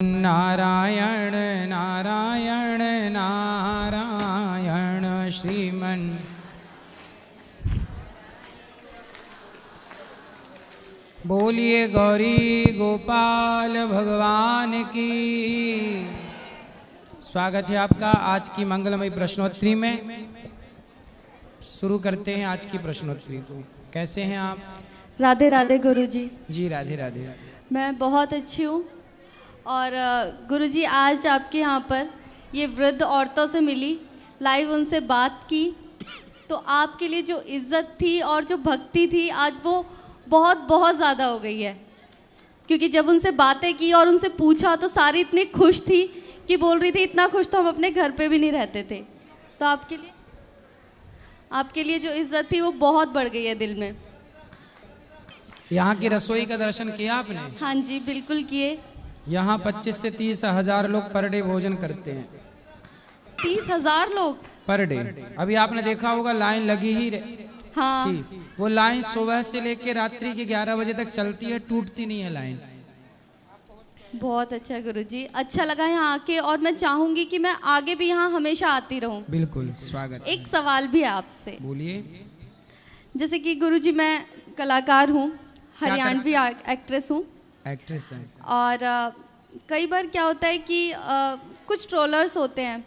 नारायण नारायण नारायण श्रीमन। बोलिए गौरी गोपाल भगवान की। स्वागत है आपका आज की मंगलमयी प्रश्नोत्तरी में। शुरू करते हैं आज की प्रश्नोत्तरी को। कैसे हैं आप? राधे राधे गुरुजी। जी राधे राधे। मैं बहुत अच्छी हूँ। और गुरुजी आज आपके यहाँ पर ये वृद्ध औरतों से मिली, लाइव उनसे बात की, तो आपके लिए जो इज्जत थी और जो भक्ति थी आज वो बहुत बहुत ज़्यादा हो गई है। क्योंकि जब उनसे बातें की और उनसे पूछा तो सारी इतनी खुश थी कि बोल रही थी इतना खुश तो हम अपने घर पे भी नहीं रहते थे। तो आपके लिए जो इज्जत थी वो बहुत बढ़ गई है दिल में। यहाँ की रसोई का दर्शन किया आपने? हाँ जी बिल्कुल किए। यहाँ 25 से 30 हजार लोग पर डे भोजन करते हैं। 30,000 लोग पर डे। अभी आपने देखा होगा लाइन लगी ही हाँ थी। वो लाइन सुबह से लेकर रात्रि के 11 बजे तक चलती है, टूटती नहीं है लाइन। बहुत अच्छा गुरुजी, अच्छा लगा यहाँ आके और मैं चाहूंगी कि मैं आगे भी यहाँ हमेशा आती रहूं। बिल्कुल स्वागत। एक सवाल भी है आपसे। बोलिए। जैसे कि गुरुजी मैं कलाकार हूँ, हरियाणवी एक्ट्रेस हूँ। एक्ट्रेस है। और कई बार क्या होता है कि कुछ ट्रोलर्स होते हैं,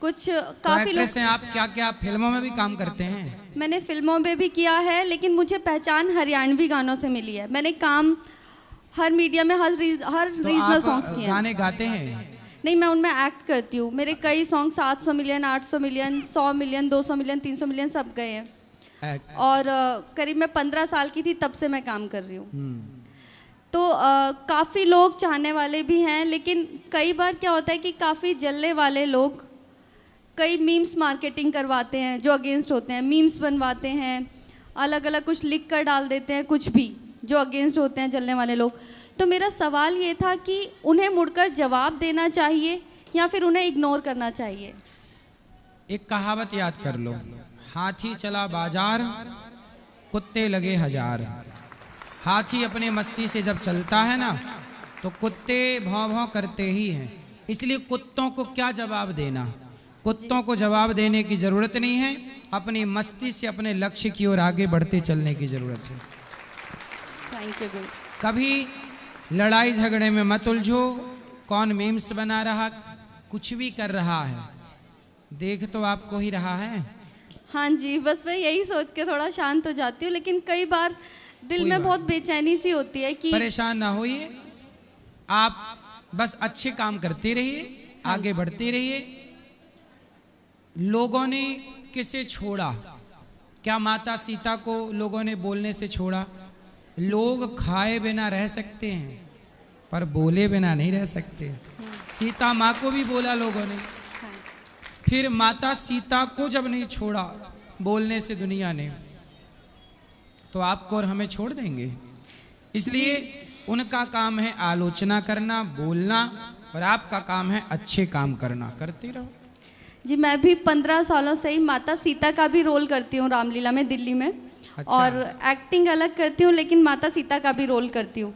कुछ काफ़ी लोग हैं। आप क्या क्या फिल्मों में भी काम करते हैं? मैंने फिल्मों में भी किया है, लेकिन मुझे पहचान हरियाणवी गानों से मिली है। मैंने काम हर मीडिया में हर रीजनल सॉन्ग्स किए हैं। गाने गाते हैं? नहीं, मैं उनमें एक्ट करती हूँ। मेरे कई song 700 million, 800 million, 100 million, 200 million, 300 million सब गए हैं। और करीब मैं 15 साल की थी तब से मैं काम कर रही हूँ। तो काफ़ी लोग चाहने वाले भी हैं, लेकिन कई बार क्या होता है कि काफ़ी जलने वाले लोग कई मीम्स मार्केटिंग करवाते हैं जो अगेंस्ट होते हैं, मीम्स बनवाते हैं, अलग अलग कुछ लिख कर डाल देते हैं, कुछ भी जो अगेंस्ट होते हैं जलने वाले लोग। तो मेरा सवाल ये था कि उन्हें मुड़कर जवाब देना चाहिए या फिर उन्हें इग्नोर करना चाहिए? एक कहावत याद कर लो, हाथी चला बाजार कुत्ते लगे हजार। हाथी अपने मस्ती से जब चलता है ना तो कुत्ते भौं भौं करते ही हैं। इसलिए कुत्तों को क्या जवाब देना, कुत्तों को जवाब देने की जरूरत नहीं है। अपनी मस्ती से अपने लक्ष्य की ओर आगे बढ़ते चलने की जरूरत है। Thank you. कभी लड़ाई झगड़े में मत उलझो। कौन मीम्स बना रहा, कुछ भी कर रहा है, देख तो आपको ही रहा है। हाँ जी, बस मैं यही सोच के थोड़ा शांत हो जाती हूँ, लेकिन कई बार दिल में बहुत बेचैनी सी होती है कि परेशान ना होइए, आप बस अच्छे काम करते रहिए, आगे बढ़ते रहिए। लोगों ने किसे छोड़ा? क्या माता सीता को लोगों ने बोलने से छोड़ा? लोग खाए बिना रह सकते हैं पर बोले बिना नहीं रह सकते। सीता माँ को भी बोला लोगों ने, फिर माता सीता को जब नहीं छोड़ा बोलने से दुनिया ने, तो आपको और हमें छोड़ देंगे? इसलिए उनका काम है आलोचना करना, बोलना, और आपका काम है अच्छे काम करना। करते रहो जी। मैं भी 15 सालों से ही माता सीता का भी रोल करती हूँ रामलीला में दिल्ली में। अच्छा। और एक्टिंग अलग करती हूँ, लेकिन माता सीता का भी रोल करती हूँ।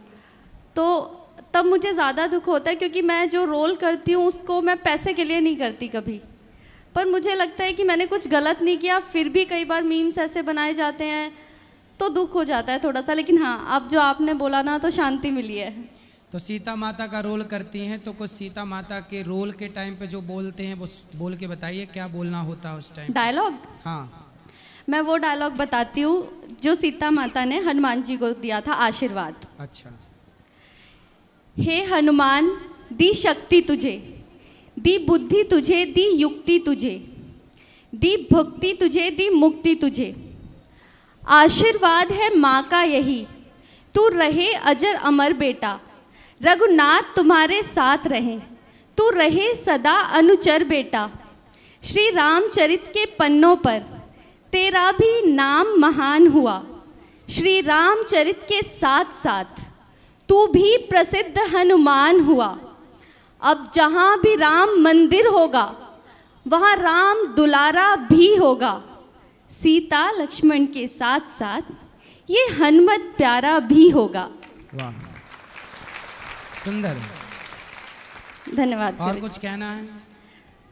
तो तब मुझे ज़्यादा दुख होता है क्योंकि मैं जो रोल करती हूँ उसको मैं पैसे के लिए नहीं करती कभी, पर मुझे लगता है कि मैंने कुछ गलत नहीं किया। फिर भी कई बार मीम्स ऐसे बनाए जाते हैं तो दुख हो जाता है थोड़ा सा। लेकिन हाँ, अब जो आपने बोला ना तो शांति मिली है। तो सीता माता का रोल करती हैं, तो कुछ सीता माता के रोल के टाइम पे जो बोलते हैं वो बोल के बताइए, क्या बोलना होता है उस टाइम? डायलॉग? हाँ, मैं वो डायलॉग बताती हूँ जो सीता माता ने हनुमान जी को दिया था आशीर्वाद। अच्छा। हे हनुमान, दी शक्ति तुझे, दी बुद्धि तुझे, दी युक्ति तुझे, दी भक्ति तुझे, दी मुक्ति तुझे। आशीर्वाद है माँ का यही, तू रहे अजर अमर बेटा। रघुनाथ तुम्हारे साथ रहे, तू रहे सदा अनुचर बेटा। श्री रामचरित के पन्नों पर तेरा भी नाम महान हुआ। श्री रामचरित के साथ साथ तू भी प्रसिद्ध हनुमान हुआ। अब जहाँ भी राम मंदिर होगा वहाँ राम दुलारा भी होगा। सीता लक्ष्मण के साथ साथ ये हनुमत प्यारा भी होगा। वाह, सुंदर। धन्यवाद और गुरुजी। कुछ कहना है?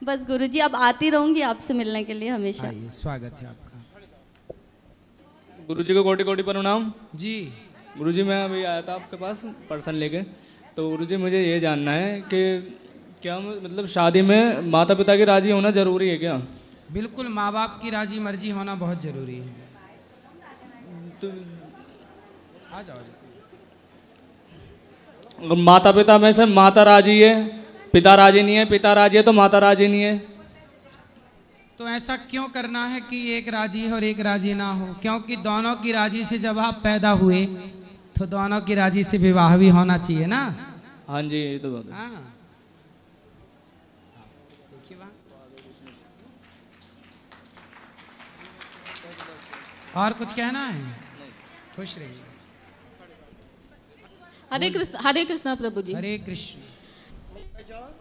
बस गुरुजी, अब आती रहूंगी आपसे मिलने के लिए हमेशा। आइए, स्वागत है आपका। गुरुजी को कोटि कोटि प्रणाम। जी। गुरुजी मैं अभी आया था आपके पास पर्सन लेके, तो गुरुजी मुझे ये जानना है कि क्या मतलब शादी में माता पिता की राजी होना जरूरी है क्या? बिल्कुल, माँ बाप की राजी मर्जी होना बहुत जरूरी है। तो आ जाओ। अगर माता पिता में से माता राजी है, पिता राजी नहीं है, पिता राजी है तो माता राजी नहीं है, तो ऐसा क्यों करना है कि एक राजी है और एक राजी ना हो? क्योंकि दोनों की राजी से जब आप पैदा हुए तो दोनों की राजी से विवाह भी होना चाहिए ना। हाँ जी, ये तो बात है। हाँ, देखिए वहाँ। और कुछ कहना है? खुश रहिए। हरे कृष्णा प्रभु जी। हरे कृष्ण।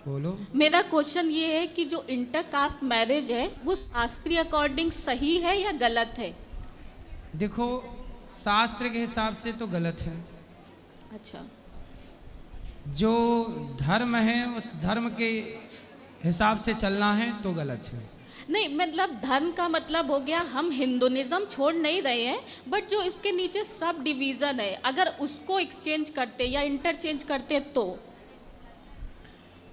बोलो। मेरा क्वेश्चन ये है कि जो इंटर कास्ट मैरिज है वो शास्त्रीय अकॉर्डिंग सही है या गलत है? देखो, शास्त्र के हिसाब से तो गलत है। अच्छा। जो धर्म है उस धर्म के हिसाब से चलना है तो गलत है। नहीं, मतलब धर्म का मतलब हो गया हम हिंदुइज्म छोड़ नहीं रहे हैं, बट जो इसके नीचे सब डिवीजन है अगर उसको एक्सचेंज करते या इंटरचेंज करते तो?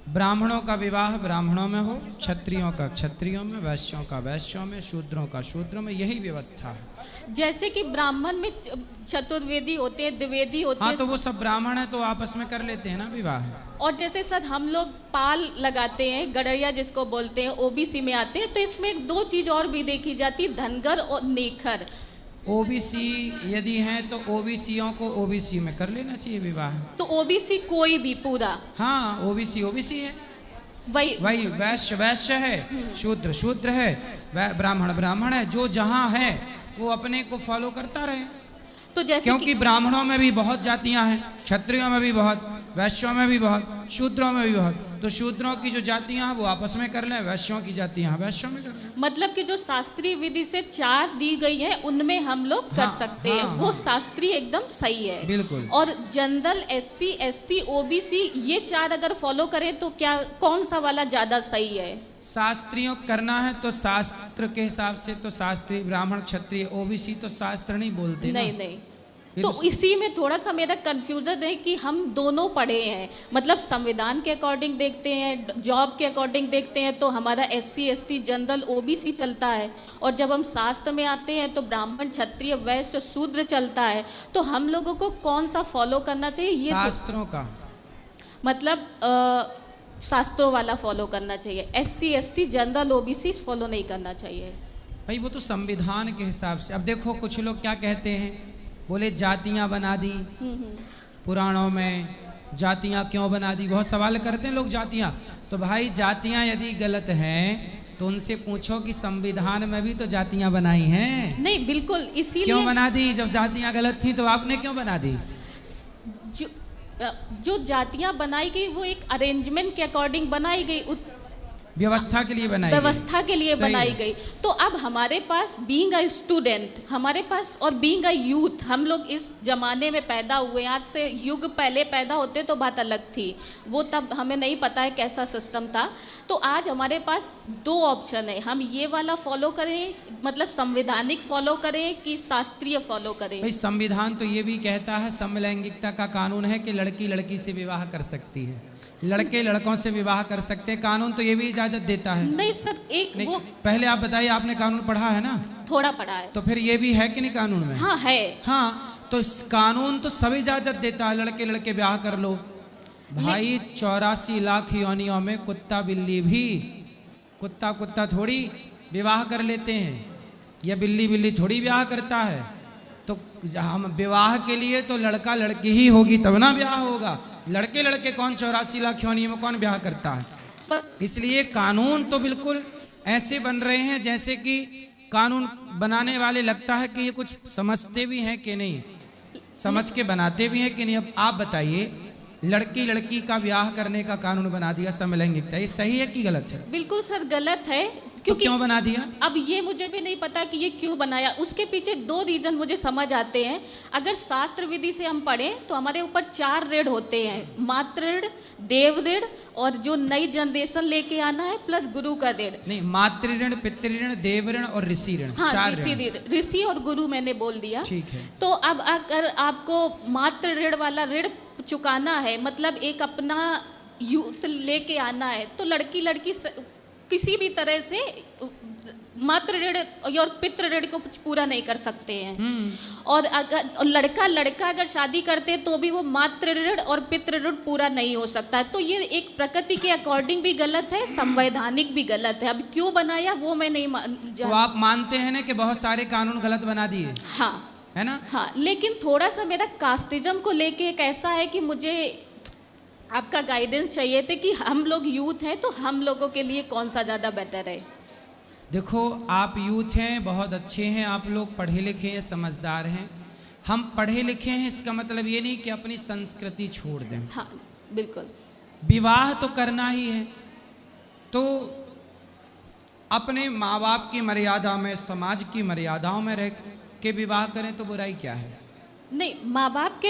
ब्राह्मणों का विवाह ब्राह्मणों में हो, क्षत्रियों का क्षत्रियों में, वैश्यों का वैश्यों में, शूद्रों का शूद्रों में, यही व्यवस्था है। जैसे कि ब्राह्मण में चतुर्वेदी होते हैं, द्विवेदी होते हाँ, हैं। तो वो सब ब्राह्मण है तो आपस में कर लेते हैं ना विवाह। और जैसे सर हम लोग पाल लगाते हैं, गड़रिया जिसको बोलते हैं, ओबीसी में आते हैं, तो इसमें दो चीज और भी देखी जाती, धनगर और नेखर। ओबीसी यदि हैं तो ओबीसीयों को ओबीसी में कर लेना चाहिए विवाह। तो ओबीसी कोई भी पूरा? हाँ, ओबीसी ओबीसी है, वही वही वैश्य वैश्य है, शूद्र शूद्र है, ब्राह्मण ब्राह्मण है। जो जहाँ है वो अपने को फॉलो करता रहे। तो जैसे क्योंकि ब्राह्मणों में भी बहुत जातियां हैं, क्षत्रियों में भी बहुत, वैश्यों में भी बहुत, शूद्रों में भी बहुत। तो शूद्रों की जो जातियां हैं वो आपस में कर लें, वैश्यों की जातियां वैश्यों में कर लें। मतलब कि जो शास्त्रीय विधि से 4 दी गई है उनमें हम लोग कर सकते हैं। हाँ, वो हाँ। शास्त्रीय एकदम सही है। बिल्कुल। और जनरल, एससी, एसटी, ओबीसी ये 4 अगर फॉलो करें तो क्या कौन सा वाला ज्यादा सही है? शास्त्रियों करना है तो शास्त्र के हिसाब से तो शास्त्रीय, ब्राह्मण क्षत्रिय ओबीसी तो शास्त्र नहीं बोलते ना। नहीं। तो इसी में थोड़ा सा मेरा कंफ्यूजन है कि हम दोनों पढ़े हैं, मतलब संविधान के अकॉर्डिंग देखते हैं, जॉब के अकॉर्डिंग देखते हैं तो हमारा एससी, एसटी, जनरल, ओबीसी चलता है। और जब हम शास्त्र में आते हैं तो ब्राह्मण, क्षत्रिय, वैश्य, शूद्र चलता है। तो हम लोगों को कौन सा फॉलो करना चाहिए? ये शास्त्रों का मतलब शास्त्रों वाला फॉलो करना चाहिए, SC, ST, general, OBC follow नहीं करना चाहिए। भाई वो तो संविधान के हिसाब से। अब देखो कुछ लोग क्या कहते हैं, बोले जातियां बना दी पुराणों में, जातियां क्यों बना दी, बहुत सवाल करते हैं लोग जातियां। तो भाई जातियां यदि गलत हैं तो उनसे पूछो कि संविधान में भी तो जातियां बनाई हैं। नहीं, बिल्कुल इसीलिए क्यों बना दी? जब जातियां गलत थी तो आपने क्यों बना दी? जो जातियां बनाई गई वो एक अरेंजमेंट के अकॉर्डिंग बनाई गई, व्यवस्था के लिए बनाई गई। व्यवस्था के लिए सही बनाई है। गई। तो अब हमारे पास बीइंग अ स्टूडेंट, हमारे पास और बीइंग अ यूथ, हम लोग इस जमाने में पैदा हुए। आज से युग पहले पैदा होते तो बात अलग थी, वो तब हमें नहीं पता है कैसा सिस्टम था। तो आज हमारे पास 2 ऑप्शन है, हम ये वाला फॉलो करें, मतलब संवैधानिक फॉलो करें कि शास्त्रीय फॉलो करें। भाई संविधान तो ये भी कहता है, समलैंगिकता का कानून है कि लड़की लड़की से विवाह कर सकती है, लड़के लड़कों से विवाह कर सकते हैं। कानून तो ये भी इजाजत देता है। नहीं सर, एक नहीं, वो पहले आप बताइए, आपने कानून पढ़ा है ना? थोड़ा पढ़ा है। तो फिर ये भी है कि नहीं कानून में? हाँ है। हाँ, तो इस कानून तो सब इजाजत देता है, लड़के लड़के ब्याह कर लो। भाई 84 लाख योनियों में कुत्ता बिल्ली भी, कुत्ता थोड़ी विवाह कर लेते हैं, या बिल्ली बिल्ली थोड़ी ब्याह करता है। तो हम विवाह के लिए तो लड़का लड़की ही होगी तब ना ब्याह होगा। लड़के लड़के कौन 84 लाख योनियों में कौन ब्याह करता है? इसलिए कानून तो बिल्कुल ऐसे बन रहे हैं जैसे कि कानून बनाने वाले लगता है कि ये कुछ समझते भी हैं कि नहीं, समझ के बनाते भी हैं कि नहीं। अब आप बताइए, लड़की लड़की का ब्याह करने का कानून बना दिया समलैंगिकता, ये सही है कि गलत है? बिल्कुल सर गलत है। क्योंकि क्यों बना दिया? अब ये मुझे भी नहीं पता कि ये क्यों बनाया। उसके पीछे 2 रीजन मुझे समझ आते हैं। अगर शास्त्र विधि से हम पढ़ें तो हमारे ऊपर 4 ऋण होते हैं, मातृ ऋण, देव ऋण और जो नई जनरेशन लेके आना है प्लस गुरु का ऋण। नहीं, मातृ ऋण, पितृ ऋण, देव ऋण और ऋषि ऋण, हाँ, 4 ऋषि ऋण। ऋण, ऋषि और गुरु मैंने बोल दिया। ठीक है। तो अब अगर आपको मातृ ऋण वाला ऋण चुकाना है, मतलब एक अपना यूथ लेके आना है, तो लड़की किसी भी तरह से मातृ ऋण और पितृ ऋण को पूरा नहीं कर सकते हैं। और अगर लड़का अगर शादी करते हैं तो भी वो मातृ ऋण और पितृ ऋण पूरा नहीं हो सकता है। तो ये एक प्रकृति के अकॉर्डिंग भी गलत है, संवैधानिक भी गलत है। अब क्यों बनाया वो मैं नहीं तो आप मानते हैं ना कि बहुत सारे कानून गलत बना दिए? हाँ, है ना? हाँ, लेकिन थोड़ा सा मेरा कास्टिज्म को लेके एक ऐसा है कि मुझे आपका गाइडेंस चाहिए थे कि हम लोग यूथ हैं तो हम लोगों के लिए कौन सा ज़्यादा बेटर है। देखो, आप यूथ हैं, बहुत अच्छे हैं, आप लोग पढ़े लिखे हैं, समझदार हैं। हम पढ़े लिखे हैं इसका मतलब ये नहीं कि अपनी संस्कृति छोड़ दें। हाँ, बिल्कुल। विवाह तो करना ही है, तो अपने माँ बाप की मर्यादा में, समाज की मर्यादाओं में रह के विवाह करें तो बुराई क्या है? नहीं, माँ बाप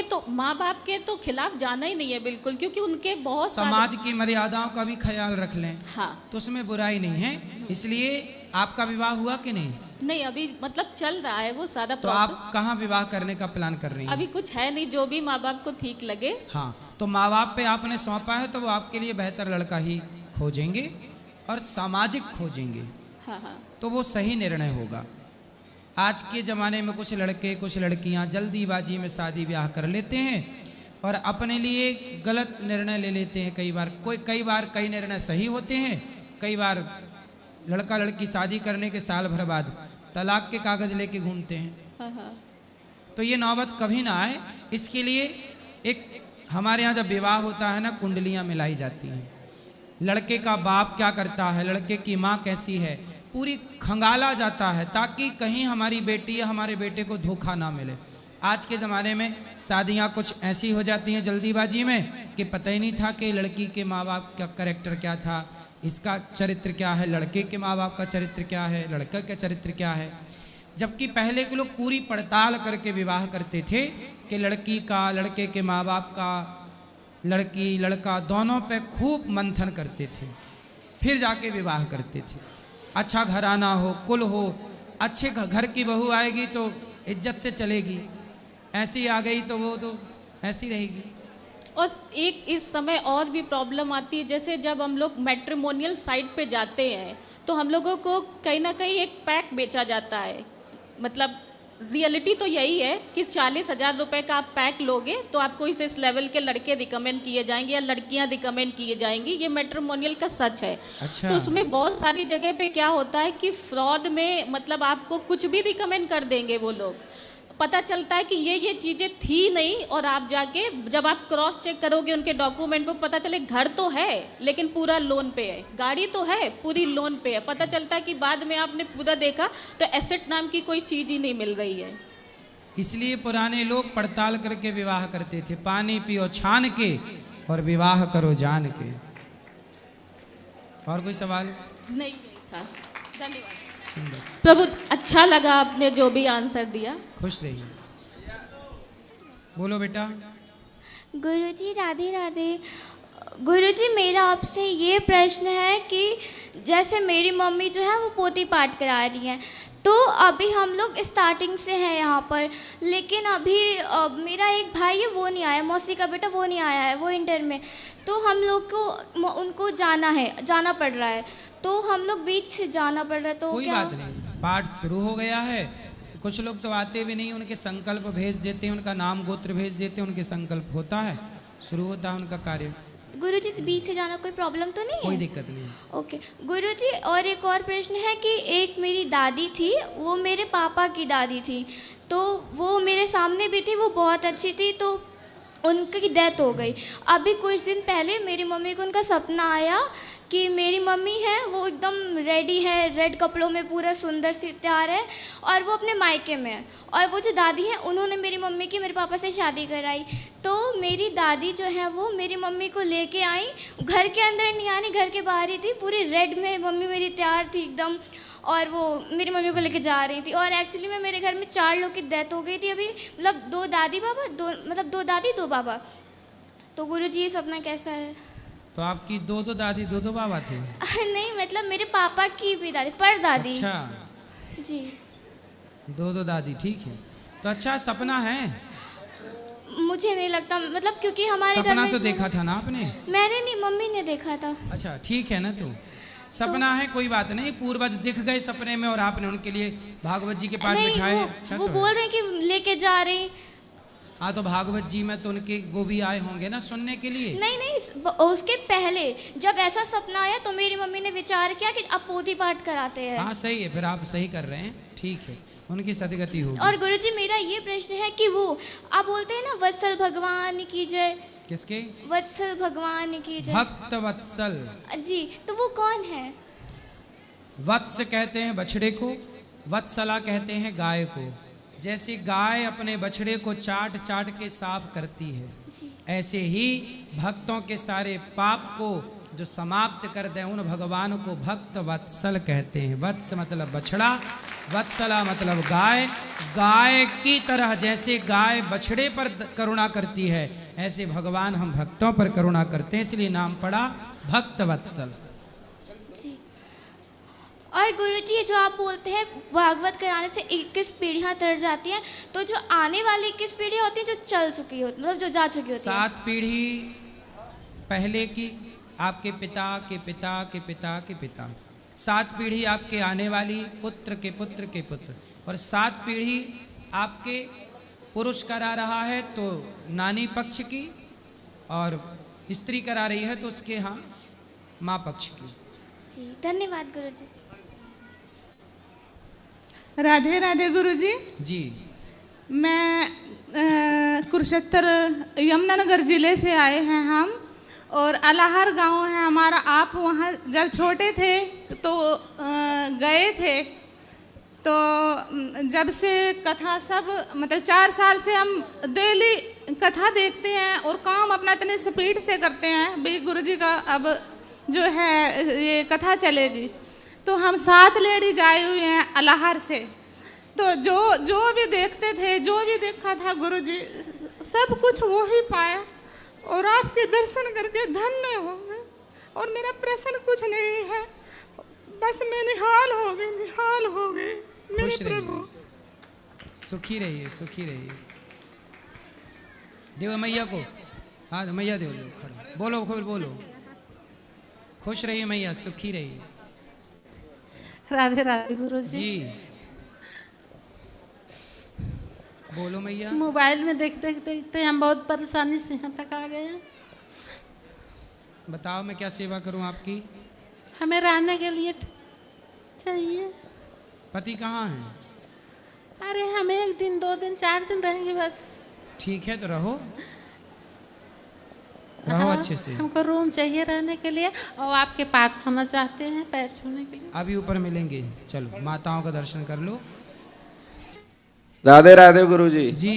के तो खिलाफ जाना ही नहीं है बिल्कुल, क्योंकि उनके बहुत समाज की मर्यादाओं का भी ख्याल रख लें। हाँ, तो उसमें बुराई नहीं है। इसलिए आपका विवाह हुआ कि नहीं? नहीं, अभी मतलब चल रहा है वो सारा तो प्रोसेस। आप कहाँ विवाह करने का प्लान कर रही हैं? अभी कुछ है नहीं, जो भी माँ बाप को ठीक लगे। हाँ, तो माँ बाप पे आपने सौंपा है तो वो आपके लिए बेहतर लड़का ही खोजेंगे और सामाजिक खोजेंगे। हाँ, हाँ, तो वो सही निर्णय होगा। आज के ज़माने में कुछ लड़के कुछ लड़कियां जल्दीबाजी में शादी ब्याह कर लेते हैं और अपने लिए गलत निर्णय ले लेते हैं। कई बार कई निर्णय सही होते हैं, कई बार लड़का लड़की शादी करने के साल भर बाद तलाक के कागज़ लेके घूमते हैं। हाँ, हाँ। तो ये नौबत कभी ना आए, इसके लिए एक हमारे यहाँ जब विवाह होता है ना, कुंडलियाँ मिलाई जाती हैं। लड़के का बाप क्या करता है, लड़के की माँ कैसी है, पूरी खंगाला जाता है ताकि कहीं हमारी बेटी या हमारे बेटे को धोखा ना मिले। आज के ज़माने में शादियाँ कुछ ऐसी हो जाती हैं जल्दीबाजी में कि पता ही नहीं था कि लड़की के माँ बाप का कैरेक्टर क्या था, इसका चरित्र क्या है, लड़के के माँ बाप का चरित्र क्या है, लड़का का चरित्र क्या है। जबकि पहले के लोग पूरी पड़ताल करके विवाह करते थे कि लड़की का, लड़के के माँ बाप का, लड़की लड़का दोनों पे खूब मंथन करते थे, फिर जाके विवाह करते थे। अच्छा घराना हो, कुल हो, अच्छे घर की बहू आएगी तो इज्जत से चलेगी, ऐसी आ गई तो वो तो ऐसी रहेगी। और एक इस समय और भी प्रॉब्लम आती है, जैसे जब हम लोग मैट्रिमोनियल साइट पे जाते हैं तो हम लोगों को कहीं ना कहीं एक पैक बेचा जाता है। मतलब रियलिटी तो यही है कि 40,000 रुपये का आप पैक लोगे तो आपको इस लेवल के लड़के रिकमेंड किए जाएंगे या लड़कियां रिकमेंड किए जाएंगी। ये मैट्रिमोनियल का सच है। अच्छा। तो उसमें बहुत सारी जगह पे क्या होता है कि फ्रॉड में मतलब आपको कुछ भी रिकमेंड कर देंगे वो लोग। पता चलता है कि ये चीज़ें थी नहीं, और आप जाके जब आप क्रॉस चेक करोगे उनके डॉक्यूमेंट पे पता चले घर तो है लेकिन पूरा लोन पे है, गाड़ी तो है पूरी लोन पे है। पता चलता है कि बाद में आपने पूरा देखा तो एसेट नाम की कोई चीज़ ही नहीं मिल रही है। इसलिए पुराने लोग पड़ताल करके विवाह करते थे। पानी पियो छान के और विवाह करो जान के। और कोई सवाल? नहीं, यही था। धन्यवाद सुंदर। प्रभु, अच्छा लगा आपने जो भी आंसर दिया। खुश रहिए। बोलो बेटा। गुरुजी राधे राधे। गुरुजी मेरा आपसे ये प्रश्न है कि जैसे मेरी मम्मी जो है वो पोथी पाठ करा रही हैं, तो अभी हम लोग स्टार्टिंग से हैं यहाँ पर, लेकिन अभी मेरा एक भाई है वो नहीं आया, मौसी का बेटा वो नहीं आया है, वो इंटर में। तो हम लोग को उनको जाना पड़ रहा है, तो हम लोग बीच से जाना पड़ रहा है, तो कोई क्या? बात नहीं, पाठ शुरू हो गया है। कुछ लोग तो आते भी नहीं, उनके संकल्प भेज देते हैं, उनका नाम गोत्र भेज देते हैं, उनके संकल्प होता है, शुरू होता है उनका कार्य। गुरुजी बीच से जाना कोई प्रॉब्लम तो नहीं है? कोई दिक्कत नहीं। ओके गुरुजी, और एक और प्रश्न है कि एक मेरी दादी थी, वो मेरे पापा की दादी थी, तो वो मेरे सामने भी थी, वो बहुत अच्छी थी, तो उनकी डेथ हो गई। अभी कुछ दिन पहले मेरी मम्मी को उनका सपना आया कि मेरी मम्मी है वो एकदम रेडी है, रेड कपड़ों में पूरा सुंदर सी तैयार है और वो अपने मायके में है। और वो जो दादी हैं उन्होंने मेरी मम्मी की मेरे पापा से शादी कराई। तो मेरी दादी जो है वो मेरी मम्मी को लेके आई, घर के अंदर नहीं आनी, घर के बाहर ही थी, पूरी रेड में मम्मी मेरी तैयार थी एकदम, और वो मेरी मम्मी को लेके जा रही थी। और एक्चुअली में मेरे घर में 4 लोग की डेथ हो गई थी अभी, मतलब 2 दादी बाबा, 2 दादी 2 बाबा। तो गुरुजी ये सपना कैसा है? तो आपकी 2 दादी 2 बाबा थे? नहीं, मतलब मेरे पापा की भी दादी, पर दादी। अच्छा जी, 2 दादी, ठीक है। तो अच्छा सपना है? मुझे नहीं लगता, मतलब क्योंकि हमारे घर सपना में तो देखा था ना आपने? मैंने नहीं, मम्मी ने देखा था। अच्छा ठीक है ना, तो सपना है, कोई बात नहीं। पूर्वज दिख गए सपने में और आपने उनके लिए भागवत जी के पाठ नहीं, बिठाए। वो, अच्छा वो तो बोल रहे हैं कि लेके जा रही। हाँ, तो भागवत जी में तो उनके वो भी आए होंगे ना सुनने के लिए। नहीं, उसके पहले जब ऐसा सपना आया तो मेरी मम्मी ने विचार किया कि अब पोथी पाठ कराते हैं। हाँ सही है, फिर आप सही कर रहे हैं, ठीक है, उनकी सदगति होगी। और गुरुजी मेरा ये प्रश्न है कि वो आप बोलते हैं ना वत्सल भगवान की जय, किसके? वत्सल भगवान की जय, भक्त वत्सल जी, तो वो कौन है? वत्स कहते हैं बछड़े को, वत्सला कहते हैं गाय को। जैसे गाय अपने बछड़े को चाट चाट के साफ करती है, जी, ऐसे ही भक्तों के सारे पाप को जो समाप्त कर दे उन भगवान को भक्त वत्सल कहते हैं। वत्स मतलब बछड़ा, वत्सला मतलब गाय। गाय की तरह जैसे गाय बछड़े पर करुणा करती है, ऐसे भगवान हम भक्तों पर करुणा करते हैं, इसलिए नाम पड़ा भक्त वत्सल। जी। और गुरुजी जो आप बोलते हैं भागवत कराने से 21 पीढ़ियाँ तर जाती हैं, तो जो आने वाली 21 पीढ़ियाँ होती हैं जो चल चुकी होती, मतलब जो जा चुकी होती है। 7 पीढ़ी पहले की, आपके पिता के पिता के पिता के पिता, 7 पीढ़ी आपके आने वाली, पुत्र के पुत्र के पुत्र, और 7 पीढ़ी आपके पुरुष करा रहा है तो नानी पक्ष की, और स्त्री करा रही है तो उसके यहाँ माँ पक्ष की। जी, धन्यवाद गुरुजी। राधे राधे गुरुजी। जी, मैं कुरुक्षेत्र यमुनानगर ज़िले से आए हैं हम, और अलाहर गांव है हमारा। आप वहाँ जब छोटे थे तो गए थे, तो जब से कथा सब मतलब 4 साल से हम डेली कथा देखते हैं और काम अपना इतने स्पीड से करते हैं। भी गुरुजी का अब जो है ये कथा चलेगी, तो हम 7 लेडीज आए हुए हैं अलाहर से। तो जो भी देखते थे, जो भी देखा था गुरुजी, सब कुछ वो ही पाया, और आपके दर्शन करके धन्य हो गए। और मेरा प्रश्न कुछ नहीं है, बस मैं निहाल हो गई मेरे प्रभु। सुखी रहिए, सुखी रहिए। देव मैया को, हाँ मैया देव लो, खड़ो बोलो, बोलो, खुश रहिए मैया, सुखी रहिए। राधे राधे गुरुजी। जी बोलो मैया। मोबाइल में देखते देखते हम बहुत परेशानी से यहाँ तक आ गए हैं। बताओ मैं क्या सेवा करूं आपकी? हमें रहने के लिए चाहिए। पति कहाँ हैं? अरे हम 1 दिन 2 दिन 4 दिन रहेंगे बस। ठीक है तो रहो हाँ, अच्छे से। हमको रूम चाहिए रहने के लिए, और आपके पास आना चाहते हैं पैर छूने के लिए। अभी ऊपर मिलेंगे, चलो माताओं का दर्शन कर लो। राधे राधे गुरुजी। जी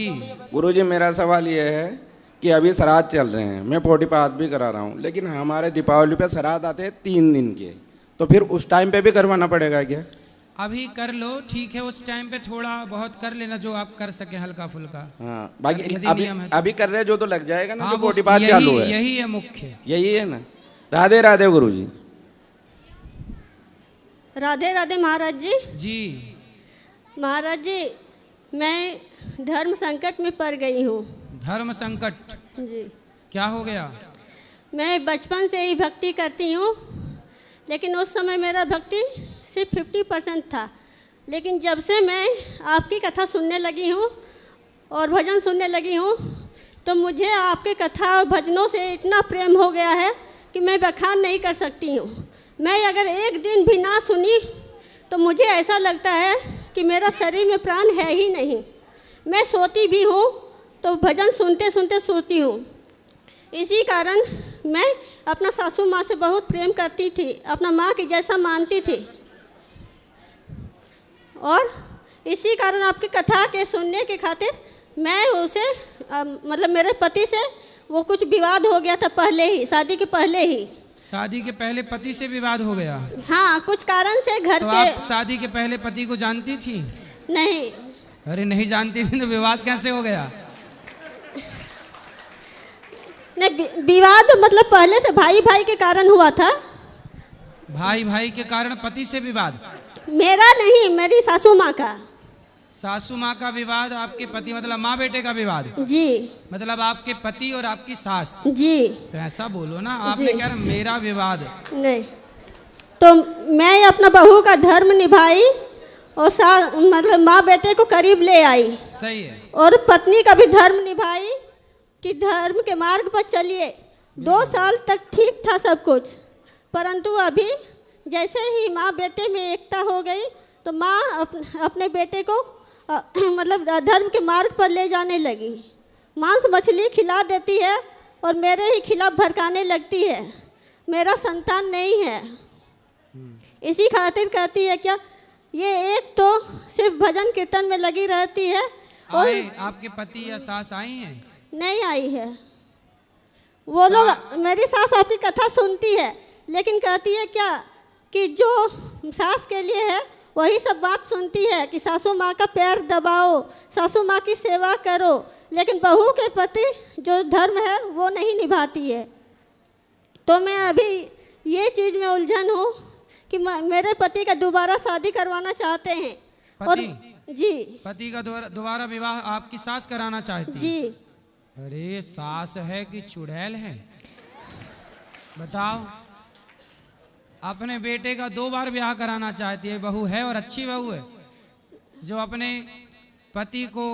गुरुजी, मेरा सवाल ये है कि अभी श्राद्ध चल रहे हैं, मैं 40 पाठ भी करा रहा हूँ, लेकिन हमारे दीपावली पे श्राद्ध आते हैं 3 दिन के, तो फिर उस टाइम पे भी करवाना पड़ेगा क्या? अभी कर लो, ठीक है, उस टाइम पे थोड़ा बहुत कर लेना जो आप कर सके, हल्का फुल्का। हाँ, बाकी यदि अभी नियम है तो। अभी कर रहे जो तो लग जाएगा ना, हाँ, जो वो 40 पाठ चालू है, यही है मुख्य, यही है ना। राधे राधे गुरुजी। राधे राधे महाराज जी। जी महाराज जी, मैं धर्म संकट में पड़ गई हूँ। धर्म संकट? जी, क्या हो गया? मैं बचपन से ही भक्ति करती हूँ, लेकिन उस समय मेरा भक्ति सिर्फ 50% था। लेकिन जब से मैं आपकी कथा सुनने लगी हूँ और भजन सुनने लगी हूँ, तो मुझे आपके कथा और भजनों से इतना प्रेम हो गया है कि मैं बखान नहीं कर सकती हूँ। मैं अगर 1 दिन भी ना सुनी तो मुझे ऐसा लगता है कि मेरा शरीर में प्राण है ही नहीं। मैं सोती भी हूँ तो भजन सुनते सुनते सोती हूँ। इसी कारण मैं अपना सासू माँ से बहुत प्रेम करती थी, अपना माँ की जैसा मानती थी। और इसी कारण आपकी कथा के सुनने के खातिर मैं उसे मतलब मेरे पति से वो कुछ विवाद हो गया था पहले ही, शादी के पहले ही। शादी के पहले पति से विवाद हो गया? हाँ, कुछ कारण से घर तो के। आप शादी के पहले पति को जानती थी? नहीं। अरे नहीं जानती थी तो विवाद कैसे हो गया? नहीं, विवाद मतलब पहले से भाई भाई के कारण हुआ था। भाई भाई के कारण पति से विवाद? मेरा नहीं, मेरी सासू माँ का। सासू माँ का विवाद, आपके पति मतलब माँ बेटे का विवाद? जी। मतलब आपके पति और आपकी सास? जी। तो ऐसा बोलो ना, आपने कह रहे मेरा विवाद। नहीं, तो मैं अपना बहू का धर्म निभाई और मतलब माँ बेटे को करीब ले आई। सही है। और पत्नी का भी धर्म निभाई कि धर्म के मार्ग पर चलिए। 2 साल तक ठीक था सब कुछ, परंतु अभी जैसे ही माँ बेटे में एकता हो गई तो माँ अपने बेटे को मतलब धर्म के मार्ग पर ले जाने लगी। मांस मछली खिला देती है और मेरे ही खिलाफ भड़काने लगती है। मेरा संतान नहीं है, इसी खातिर कहती है क्या ये एक तो सिर्फ भजन कीर्तन में लगी रहती है। और आपके पति या सास आई हैं? नहीं आई है। वो लोग, मेरी सास आपकी कथा सुनती है लेकिन कहती है क्या कि जो सास के लिए है वही सब बात सुनती है कि सासू माँ का पैर दबाओ, सासू माँ की सेवा करो, लेकिन बहू के प्रति जो धर्म है वो नहीं निभाती है। तो मैं अभी ये चीज़ में उलझन हूँ कि मेरे पति का दोबारा शादी करवाना चाहते हैं। और जी, पति का दोबारा विवाह आपकी सास कराना चाहती जी। अरे सास है कि चुड़ैल है? बताओ। अपने बेटे का 2 बार ब्याह कराना चाहती है, बहू है और अच्छी बहू है, जो अपने पति को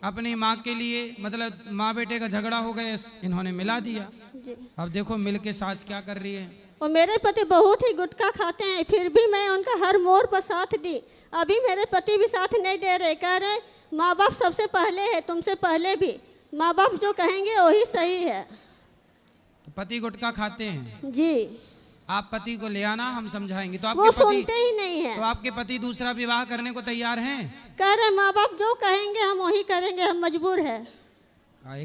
अपनी माँ के लिए मतलब माँ बेटे का झगड़ा हो गया, इन्होंने मिला दिया। अब देखो मिलके सास क्या कर रही है। और मेरे पति बहुत ही गुटखा खाते हैं, फिर भी मैं उनका हर मोड़ पर साथ दी। अभी मेरे पति भी साथ नहीं दे रहे, कह रहे माँ बाप सबसे पहले है, तुमसे पहले भी माँ बाप जो कहेंगे वही सही है। तो पति गुटखा खाते हैं? जी। आप पति को ले आना, हम समझाएंगे। तो वो आपके पति सुनते ही नहीं है। तो आपके पति दूसरा विवाह करने को तैयार हैं? कह रहे माँ बाप जो कहेंगे हम वही करेंगे, हम मजबूर है।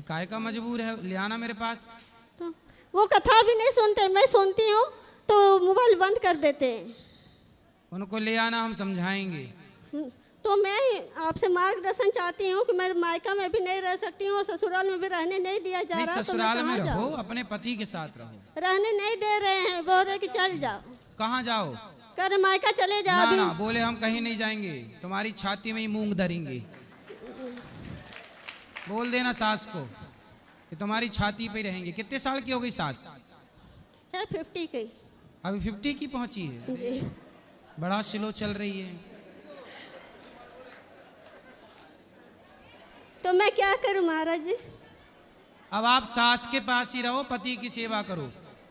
काय का मजबूर है? ले आना मेरे पास। तो वो कथा भी नहीं सुनते, मैं सुनती हूँ तो मोबाइल बंद कर देते हैं। उनको ले आना, हम समझाएंगे। तो मैं आपसे मार्गदर्शन चाहती हूँ कि मैं मायका में भी नहीं रह सकती हूँ, ससुराल में भी रहने नहीं दिया जा रहा। ससुराल में रहो, अपने पति के साथ रहो। रहने नहीं दे रहे हैं, बोल रहे कि चल जाओ। कहाँ जाओ? कह रहे मायका चले जाओ। ना ना, बोले हम कहीं नहीं जाएंगे, तुम्हारी छाती में ही मूंग धरेंगे। बोल देना सास को कि तुम्हारी छाती पे रहेंगे। कितने साल की हो गई सास? है 50 की। अभी 50 की पहुंची है जी। बड़ा स्लो चल रही है। तो मैं क्या करूं महाराज जी? अब आप सास के पास ही रहो, पति की सेवा करो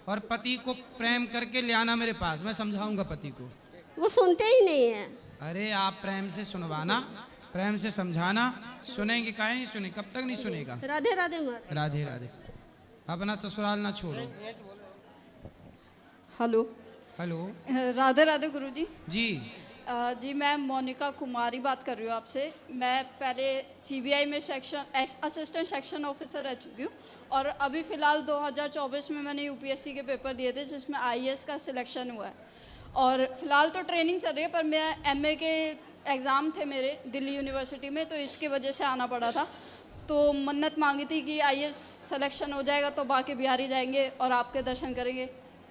और पति को प्रेम करके ले आना मेरे पास, मैं समझाऊंगा पति को। वो सुनते ही नहीं है। अरे आप प्रेम से सुनवाना, प्रेम से समझाना, सुनेंगे काहे नहीं सुने, कब तक नहीं सुनेगा। राधे राधे महाराज। राधे राधे। अपना ससुराल ना छोड़ो। Hello hello. राधे राधे गुरुजी। जी जी, मैं मोनिका कुमारी बात कर रही हूँ आपसे। मैं पहले सीबीआई में असिस्टेंट सेक्शन ऑफिसर रह चुकी हूँ और अभी फ़िलहाल 2024 में मैंने यूपीएससी के पेपर दिए थे जिसमें आईएएस का सिलेक्शन हुआ है और फ़िलहाल तो ट्रेनिंग चल रही है, पर मैं एमए के एग्ज़ाम थे मेरे दिल्ली यूनिवर्सिटी में, तो इसकी वजह से आना पड़ा था। तो मन्नत मांगी थी कि आईएएस सिलेक्शन हो जाएगा तो बाकी बिहारी जाएंगे और आपके दर्शन करेंगे,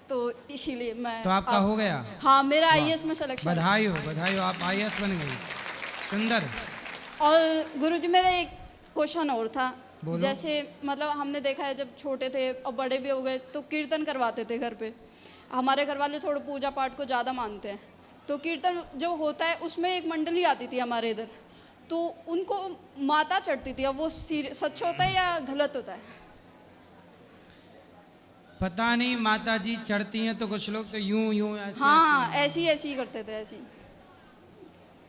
तो इसीलिए मैं। तो आपका हो गया? हाँ, मेरा आईएएस में सिलेक्शन। बधाई हो, बधाई हो, आप आईएएस बन गई। सुंदर। और गुरुजी मेरा एक क्वेश्चन और था। बोलो। जैसे मतलब हमने देखा है जब छोटे थे और बड़े भी हो गए तो कीर्तन करवाते थे घर पे। हमारे घर वाले थोड़ा पूजा पाठ को ज़्यादा मानते हैं, तो कीर्तन जो होता है उसमें एक मंडली आती थी हमारे इधर, तो उनको माता चढ़ती थी। अब वो सच होता है या गलत होता है? पता नहीं, माता जी चढ़ती हैं तो कुछ लोग तो यूं यूं ऐसे। हाँ, ऐसी करते थे ऐसी।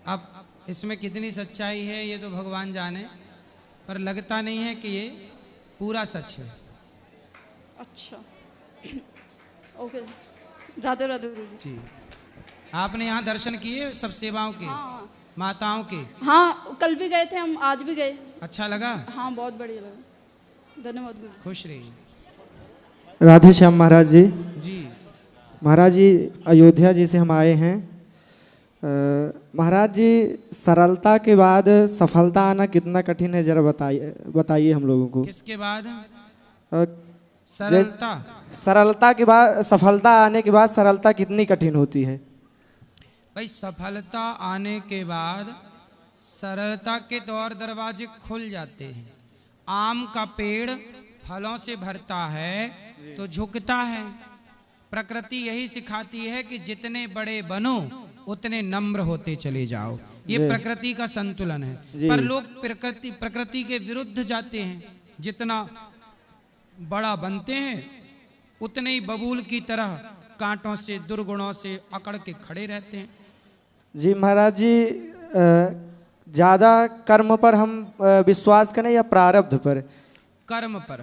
अब इसमें कितनी सच्चाई है ये तो भगवान जाने, पर लगता नहीं है कि ये पूरा सच है। अच्छा ओके, राधे राधे गुरुजी। जी, आपने यहाँ दर्शन किए सब सेवाओं के? हाँ माताओं के? हाँ, कल भी गए थे हम, आज भी गए। अच्छा लगा? हाँ बहुत बढ़िया लगा, धन्यवाद गुरुजी। खुश रहिए। राधे श्याम महाराज जी। जी महाराज जी, अयोध्या जी से हम आए हैं। महाराज जी, सरलता के बाद सफलता आना कितना कठिन है, जरा बताइए हम लोगों को। किसके बाद? सरलता। सरलता के बाद सफलता आने के बाद सरलता कितनी कठिन होती है? भाई, सफलता आने के बाद सरलता के द्वार दरवाजे खुल जाते हैं। आम का पेड़ फलों से भरता है तो झुकता है। प्रकृति यही सिखाती है कि जितने बड़े बनो उतने नम्र होते चले जाओ। ये प्रकृति का संतुलन है। पर लोग प्रकृति के विरुद्ध जाते हैं। जितना बड़ा बनते हैं उतने ही बबूल की तरह कांटों से, दुर्गुणों से अकड़ के खड़े रहते हैं। जी महाराज जी, ज़्यादा कर्म पर हम विश्वास करें या प्रारब्ध पर? कर्म पर।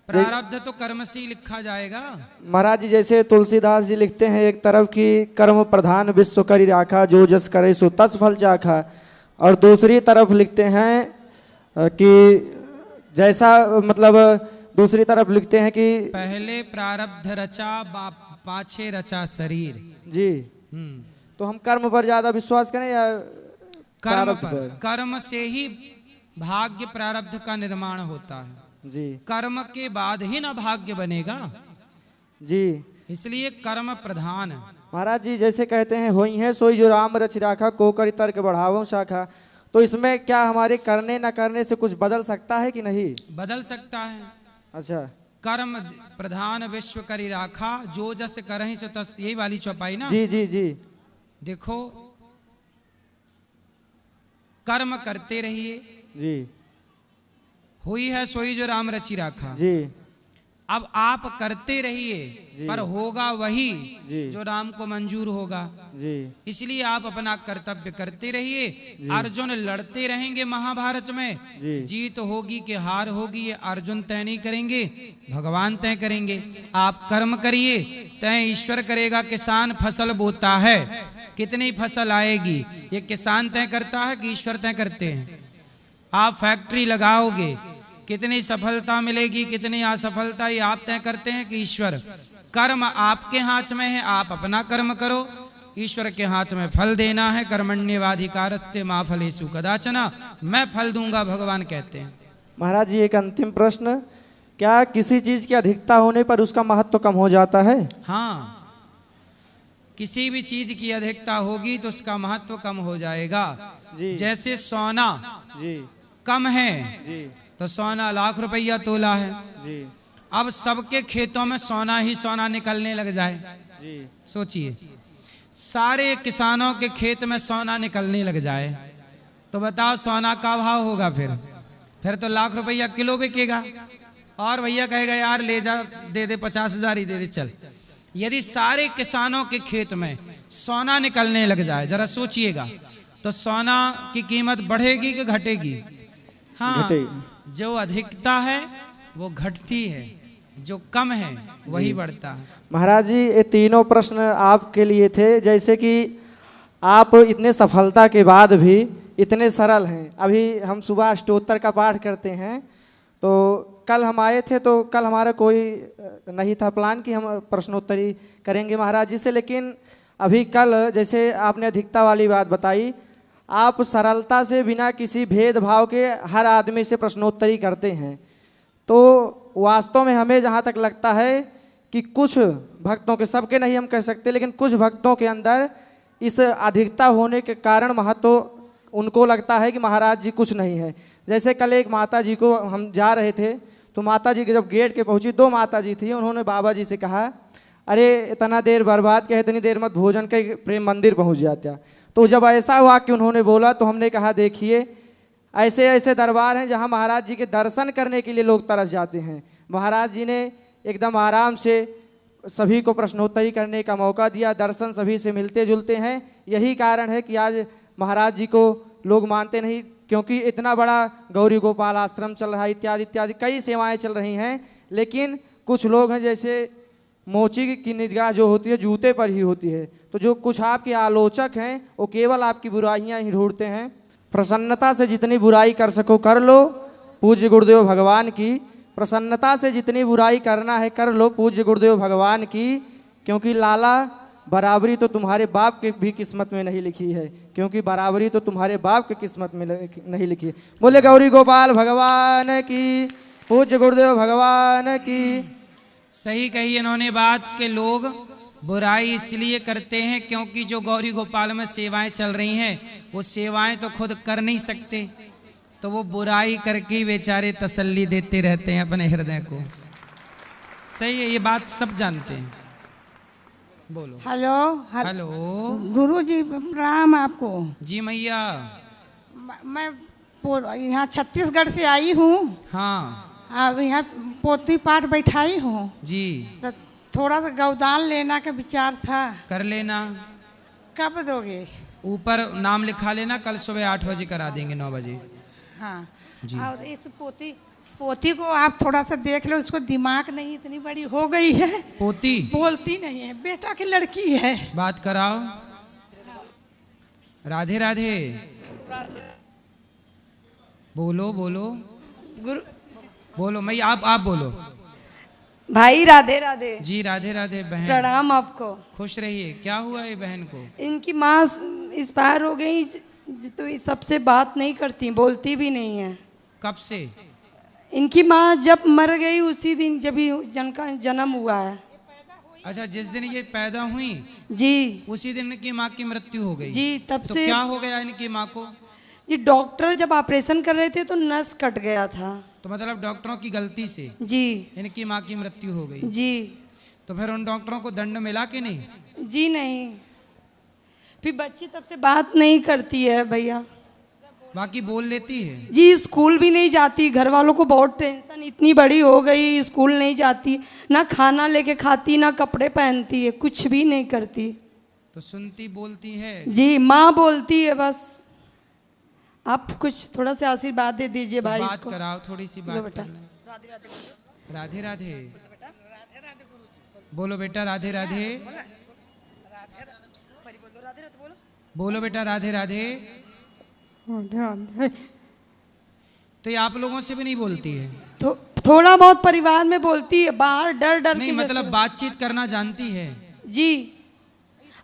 प्रारब्ध तो कर्म से ही लिखा जाएगा। महाराज जी, जैसे तुलसीदास जी लिखते हैं एक तरफ कि कर्म प्रधान विश्व करी राखा, जो जस करे सो तस फल चाखा, और दूसरी तरफ लिखते हैं कि जैसा, मतलब दूसरी तरफ लिखते हैं कि पहले प्रारब्ध रचा पाछे रचा शरीर। जी। तो हम कर्म पर ज्यादा विश्वास करें या कर्म पर? कर्म से ही भाग्य प्रारब्ध का निर्माण होता है जी। कर्म के बाद ही ना भाग्य बनेगा जी, इसलिए कर्म प्रधान है। महाराज जी, जैसे कहते हैं होई है सोई जो राम रच राखा, को करी तर्क बढ़ावो शाखा, तो इसमें क्या हमारे करने न करने से कुछ बदल सकता है कि नहीं? बदल सकता है। अच्छा। कर्म प्रधान विश्व करी राखा, जो जस करहि सो तस, यही वाली चौपाई ना? जी जी जी। देखो, कर्म करते रहिए जी। हुई है सोई जो राम रची राखा जी। अब आप करते रहिए, पर होगा वही जो राम को मंजूर होगा जी। इसलिए आप अपना कर्तव्य करते रहिए। अर्जुन लड़ते रहेंगे महाभारत में, जीत होगी कि हार होगी ये अर्जुन तय नहीं करेंगे, भगवान तय करेंगे। आप कर्म करिए, तय ईश्वर करेगा। किसान फसल बोता है, कितनी फसल आएगी ये किसान तय करता है कि ईश्वर तय करते हैं? आप फैक्ट्री लगाओगे, कितनी सफलता मिलेगी कितनी असफलता ये आप तय करते हैं कि ईश्वर? कर्म आपके हाथ में है, आप अपना कर्म करो, ईश्वर के हाथ में फल देना है। कर्मण्येवाधिकारस्ते मा फलेषु कदाचन, मैं फल दूंगा, भगवान कहते हैं। महाराज जी, एक अंतिम प्रश्न, क्या किसी चीज की अधिकता होने पर उसका महत्व कम हो जाता है? हाँ, किसी भी चीज की अधिकता होगी तो उसका महत्व कम हो जाएगा। जैसे सोना कम है तो सोना लाख रुपया तोला है जी। अब सबके खेतों में सोना ही सोना निकलने लग जाए जी। सोचिए, सारे किसानों के खेत में सोना निकलने लग जाए तो बताओ सोना का भाव होगा? फिर तो लाख रुपया किलो बिकेगा। और भैया कहेगा यार ले जा, दे दे 50,000 ही दे दे चल। यदि सारे किसानों के खेत में सोना निकलने लग जाए, जरा सोचिएगा, तो सोना की कीमत बढ़ेगी कि घटेगी? हाँ, जो अधिकता है वो घटती है, जो कम है वही बढ़ता है। महाराज जी, ये तीनों प्रश्न आपके लिए थे। जैसे कि आप इतने सफलता के बाद भी इतने सरल हैं। अभी हम सुबह अष्टोत्तर का पाठ करते हैं, तो कल हम आए थे तो कल हमारा कोई नहीं था प्लान कि हम प्रश्नोत्तरी करेंगे महाराज जी से, लेकिन अभी कल जैसे आपने अधिकता वाली बात बताई, आप सरलता से बिना किसी भेदभाव के हर आदमी से प्रश्नोत्तरी करते हैं, तो वास्तव में हमें जहाँ तक लगता है कि कुछ भक्तों के, सबके नहीं हम कह सकते, लेकिन कुछ भक्तों के अंदर इस अधिकता होने के कारण महत्व उनको लगता है कि महाराज जी कुछ नहीं है। जैसे कल एक माता जी को हम जा रहे थे, तो माता जी के जब गेट के पहुँची, 2 माता जी थी, उन्होंने बाबा जी से कहा, अरे इतना देर बर्बाद किया, इतनी देर मत भोजन के प्रेम मंदिर पहुँच जाता। तो जब ऐसा हुआ कि उन्होंने बोला, तो हमने कहा देखिए ऐसे ऐसे दरबार हैं जहां महाराज जी के दर्शन करने के लिए लोग तरस जाते हैं। महाराज जी ने एकदम आराम से सभी को प्रश्नोत्तरी करने का मौका दिया, दर्शन सभी से मिलते जुलते हैं। यही कारण है कि आज महाराज जी को लोग मानते नहीं, क्योंकि इतना बड़ा गौरी गोपाल आश्रम चल रहा है, इत्यादि इत्यादि कई सेवाएँ चल रही हैं, लेकिन कुछ लोग हैं जैसे मोची की निगाह जो होती है जूते पर ही होती है, तो जो कुछ आपके आलोचक हैं वो केवल आपकी बुराइयां ही ढूंढते हैं। प्रसन्नता से जितनी बुराई कर सको कर लो, पूज्य गुरुदेव भगवान की। प्रसन्नता से जितनी बुराई करना है कर लो, पूज्य गुरुदेव भगवान की। क्योंकि लाला बराबरी तो तुम्हारे बाप की भी किस्मत में नहीं लिखी है, क्योंकि बराबरी तो तुम्हारे बाप की किस्मत में नहीं लिखी है। बोले गौरी गोपाल भगवान की, पूज्य गुरुदेव भगवान की। सही कही इन्होंने बात कि लोग बुराई इसलिए करते हैं क्योंकि जो गौरी गोपाल में सेवाएं चल रही हैं वो सेवाएं तो खुद कर नहीं सकते, तो वो बुराई करके बेचारे तसल्ली देते रहते हैं अपने हृदय को। सही है, ये बात सब जानते हैं। बोलो। हेलो हेलो गुरु जी प्रणाम आपको। जी मैया। मैं यहाँ छत्तीसगढ़ से आई हूँ। हाँ। अब यहाँ पोथी पाठ बैठाई हूँ जी। तो थोड़ा सा गौदान लेना का विचार था। कर लेना। कब दोगे? ऊपर नाम लिखा लेना, कल सुबह 8 बजे करा देंगे, 9 बजे। हाँ जी। और इस पोती को आप थोड़ा सा देख लो, उसको दिमाग नहीं इतनी बड़ी हो गई है। पोती बोलती नहीं है, बेटा की लड़की है। बात कराओ। राधे राधे। बोलो बोलो गुरु बोलो। मैं आप बोलो। भाई राधे राधे। जी राधे राधे बहन। प्रणाम आपको। खुश रहिए। क्या हुआ है बहन को? इनकी माँ एक्सपायर हो गई, तो सबसे बात नहीं करती, बोलती भी नहीं है। कब से? इनकी माँ जब मर गई उसी दिन जब जिनका जन्म हुआ है। अच्छा, जिस दिन ये पैदा हुई जी उसी दिन इनकी माँ की मृत्यु हो गई। जी। तब तो से क्या हो गया इनकी माँ को? जी डॉक्टर जब ऑपरेशन कर रहे थे तो नस कट गया था। तो मतलब डॉक्टरों की गलती से जी इनकी माँ की मृत्यु हो गई। जी। तो फिर उन डॉक्टरों को दंड मिला कि नहीं? जी नहीं। फिर बच्ची तब से बात नहीं करती है भैया। बाकी बोल लेती है? जी स्कूल भी नहीं जाती, घर वालों को बहुत टेंशन, इतनी बड़ी हो गई स्कूल नहीं जाती, ना खाना लेके खाती ना कपड़े पहनती है, कुछ भी नहीं करती। तो सुनती बोलती है? जी माँ बोलती है बस। आप कुछ थोड़ा सा आशीर्वाद दे दीजिए भाई। तो बात कराओ, थोड़ी सी बात बेटा। राधे राधे बोलो बेटा। राधे राधे बोलो बेटा। राधे राधे। तो ये आप लोगों से भी नहीं बोलती है? तो थोड़ा बहुत परिवार में बोलती है, बाहर डर डर नहीं, मतलब बातचीत करना जानती है? जी।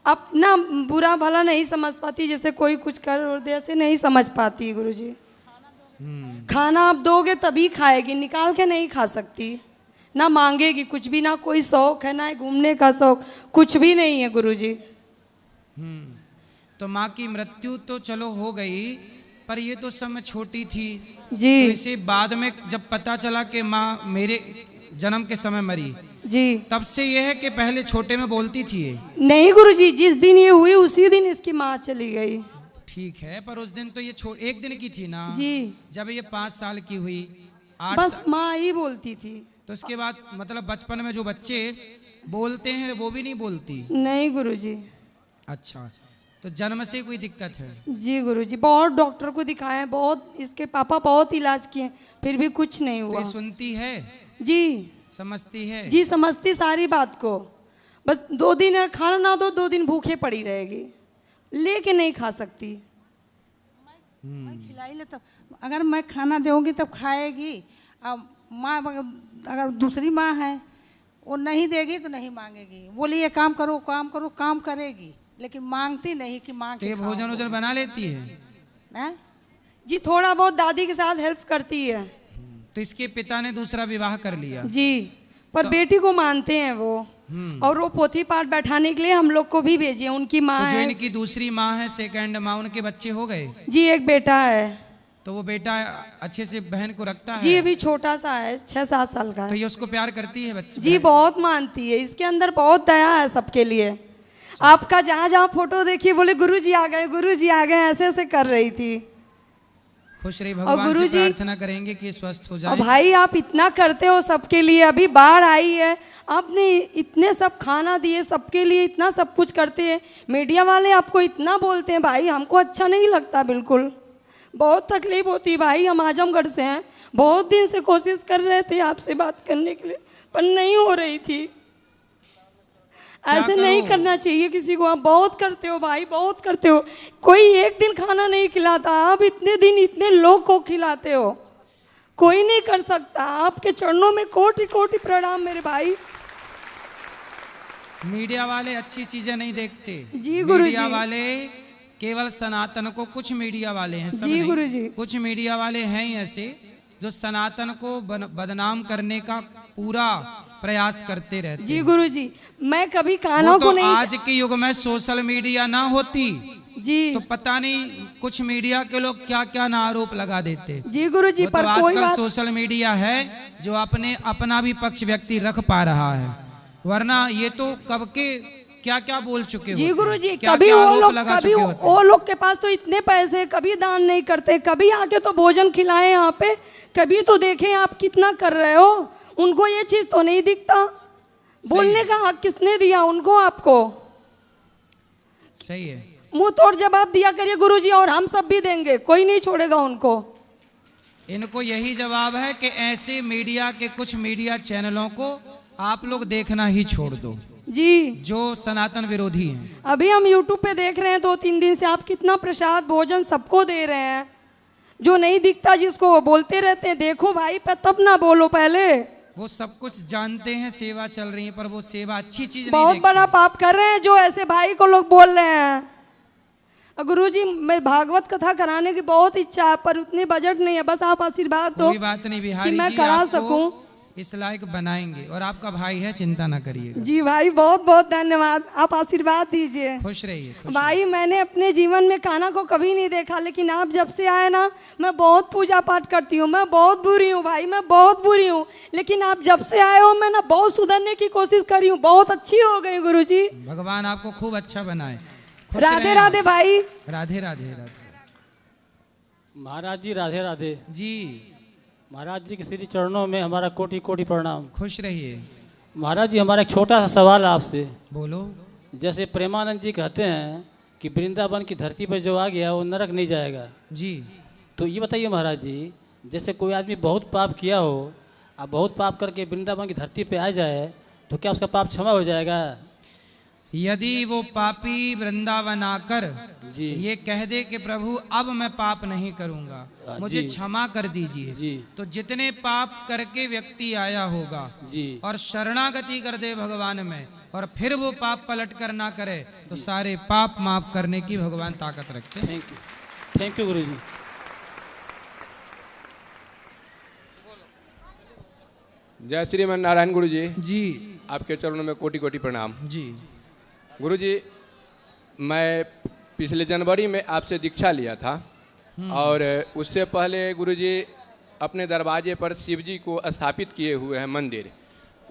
अपना बुरा भला नहीं समझ पाती, जैसे कोई कुछ कर और दे ऐसे नहीं समझ पाती गुरुजी। खाना आप दोगे तभी खाएगी, निकाल के नहीं खा सकती, ना मांगेगी कुछ भी, ना कोई शौक है, ना घूमने का शौक, कुछ भी नहीं है गुरुजी। तो माँ की मृत्यु तो चलो हो गई, पर ये तो समय छोटी थी जी। तो इसे बाद में जब पता चला कि माँ मेरे जन्म के समय मरी जी, तब से ये है कि पहले छोटे में बोलती थी ये? नहीं गुरुजी, जिस दिन ये हुई उसी दिन इसकी माँ चली गई। ठीक है, पर उस दिन तो ये एक दिन की थी ना जी, जब ये 5 साल की हुई, 8 बस माँ ही बोलती थी। तो उसके बाद मतलब बचपन में जो बच्चे बोलते हैं वो भी नहीं बोलती? नहीं गुरुजी। अच्छा, तो जन्म से कोई दिक्कत है? जी गुरुजी, बहुत डॉक्टर को दिखाए, बहुत इसके पापा बहुत इलाज किए, फिर भी कुछ नहीं हुआ। तो ये सुनती है? जी समझती है? जी समझती सारी बात को, बस 2 दिन खाना ना दो 2 दिन भूखे पड़ी रहेगी, लेके नहीं खा सकती। मैं खिलाई ले तो अगर मैं खाना दूंगी तब खाएगी। अब माँ अगर दूसरी माँ है वो नहीं देगी तो नहीं मांगेगी, बोली ये काम करो काम करो, काम करेगी लेकिन मांगती नहीं कि माँ। तो ये भोजन वोजन बना लेती है ना? जी थोड़ा बहुत दादी के साथ हेल्प करती है। तो इसके पिता ने दूसरा विवाह कर लिया? जी, पर तो, बेटी को मानते हैं वो, और वो पोथी पाठ बैठाने के लिए हम लोग को भी भेजिए। उनकी माँ तो जो है, इनकी दूसरी माँ है, सेकंड माँ, उनके बच्चे हो गए? जी एक बेटा है। तो वो बेटा अच्छे से बहन को रखता है? जी अभी छोटा सा है, 6-7 साल का है। तो ये उसको प्यार करती है बच्चे? जी बहुत मानती है, इसके अंदर बहुत दया है सबके लिए। आपका जहाँ जहाँ फोटो देखिए बोले गुरुजी आ गए, गुरुजी आ गए, ऐसे ऐसे कर रही थी। खुश रही, भगवान से प्रार्थना करेंगे कि स्वस्थ हो जाए। भाई आप इतना करते हो सबके लिए, अभी बाढ़ आई है, आपने इतने सब खाना दिए सबके लिए, इतना सब कुछ करते हैं, मीडिया वाले आपको इतना बोलते हैं, भाई हमको अच्छा नहीं लगता बिल्कुल, बहुत तकलीफ होती है भाई। हम आजमगढ़ से हैं, बहुत दिन से कोशिश कर रहे थे आपसे बात करने के लिए, पर नहीं हो रही थी। ऐसे नहीं करना चाहिए किसी को। आप बहुत करते हो भाई, बहुत करते हो। कोई एक दिन खाना नहीं खिलाता, आप इतने दिन इतने लोग को खिलाते हो। कोई नहीं कर सकता। आपके चरणों में कोटि कोटि प्रणाम मेरे भाई। मीडिया वाले अच्छी चीजें नहीं देखते जी गुरु मीडिया जी। वाले केवल सनातन को, कुछ मीडिया वाले हैं, सब जी नहीं, गुरु जी। कुछ मीडिया वाले हैं ही ऐसे जो सनातन को बदनाम करने का पूरा प्रयास करते रहते जी हैं। गुरु जी, मैं कभी वो कानों तो को नहीं। आज के युग में सोशल मीडिया ना होती जी तो पता नहीं कुछ मीडिया के लोग क्या क्या ना आरोप लगा देते। जी गुरु जी, वो पर तो कोई आजकल बात। सोशल मीडिया है जो अपना भी पक्ष व्यक्ति रख पा रहा है, वरना ये तो कब के क्या क्या बोल चुके जी होते गुरु हैं, जी, क्या कभी क्या वो आरोप लोग लगा कभी चुके होते हैं। वो लोग के पास तो इतने पैसे, कभी दान नहीं करते, कभी आके तो भोजन खिलाए यहाँ पे, कभी तो देखें आप कितना कर रहे हो। उनको ये चीज तो नहीं दिखता। बोलने का हक किसने दिया उनको? आपको। सही है। मुंह तोड़ जवाब दिया करिए गुरु जी, और हम सब भी देंगे, कोई नहीं छोड़ेगा उनको। इनको यही जवाब है कि ऐसे मीडिया के कुछ मीडिया चैनलों को आप लोग देखना ही छोड़ दो जी, जो सनातन विरोधी हैं। अभी हम YouTube पे देख रहे हैं 2-3 दिन से, आप कितना प्रसाद भोजन सबको दे रहे हैं। जो नहीं दिखता जिसको वो बोलते रहते हैं, देखो भाई पे तब ना बोलो पहले। वो सब कुछ जानते हैं, सेवा चल रही है, पर वो सेवा अच्छी चीज नहीं बहुत देखते। बड़ा पाप कर रहे हैं जो ऐसे भाई को लोग बोल रहे हैं। गुरु जी, मैं भागवत कथा कराने की बहुत इच्छा है, पर उतने बजट नहीं है। बस आप आशीर्वाद दो कोई बात नहीं बिहारी कि मैं जी, करा आपको सकूं। इस लायक बनाएंगे, और आपका भाई है, चिंता ना करिएगा। जी भाई, बहुत बहुत धन्यवाद। आप आशीर्वाद दीजिए। खुश रहिए, खुश भाई, मैंने अपने जीवन में कान्हा को कभी नहीं देखा, लेकिन आप जब से आए ना, मैं बहुत पूजा पाठ करती हूँ। मैं बहुत बुरी हूँ भाई, मैं बहुत बुरी हूँ, लेकिन आप जब से आए हो मैं ना बहुत सुधरने की कोशिश करी हूँ, बहुत अच्छी हो गई गुरु जी। भगवान आपको खूब अच्छा बनाए। खुश राधे रहें राधे आप। भाई। राधे राधे राधे। महाराज जी राधे राधे जी। महाराज जी के श्री चरणों में हमारा कोटि कोटि प्रणाम। खुश रहिए महाराज जी, हमारा एक छोटा सा सवाल है आपसे। बोलो। जैसे प्रेमानंद जी कहते हैं कि वृंदावन की धरती पर जो आ गया वो नरक नहीं जाएगा जी, तो ये बताइए महाराज जी, जैसे कोई आदमी बहुत पाप किया हो, अब बहुत पाप करके वृंदावन की धरती पे आ जाए, तो क्या उसका पाप क्षमा हो जाएगा? यदि वो पापी वृंदावन आकर ये कह दे कि प्रभु अब मैं पाप नहीं करूंगा, मुझे क्षमा कर दीजिए, तो जितने पाप करके व्यक्ति आया होगा और शरणागति कर दे भगवान में, और फिर वो पाप पलट कर ना करे, तो सारे पाप माफ करने की भगवान ताकत रखते हैं। थैंक यू गुरु जी। जय श्रीमन नारायण गुरु जी। जी, आपके चरणों में कोटि कोटि प्रणाम। जी गुरु जी, मैं पिछले जनवरी में आपसे दीक्षा लिया था, और उससे पहले गुरु जी अपने दरवाजे पर शिव जी को स्थापित किए हुए हैं मंदिर,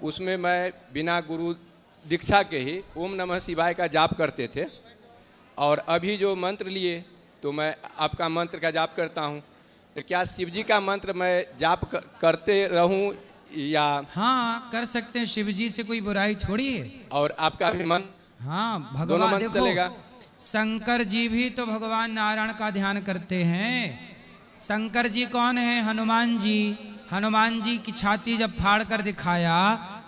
उसमें मैं बिना गुरु दीक्षा के ही ओम नमः शिवाय का जाप करते थे। और अभी जो मंत्र लिए तो मैं आपका मंत्र का जाप करता हूँ, तो क्या शिव जी का मंत्र मैं जाप करते रहूँ या? हाँ, कर सकते हैं, शिव जी से कोई बुराई थोड़ी है। और आपका भी मंत्र? हाँ, दोनों भगवान मंत्र देखो चलेगा? शंकर जी भी तो भगवान नारायण का ध्यान करते हैं। शंकर जी कौन है? हनुमान जी। हनुमान जी की छाती जब फाड़ कर दिखाया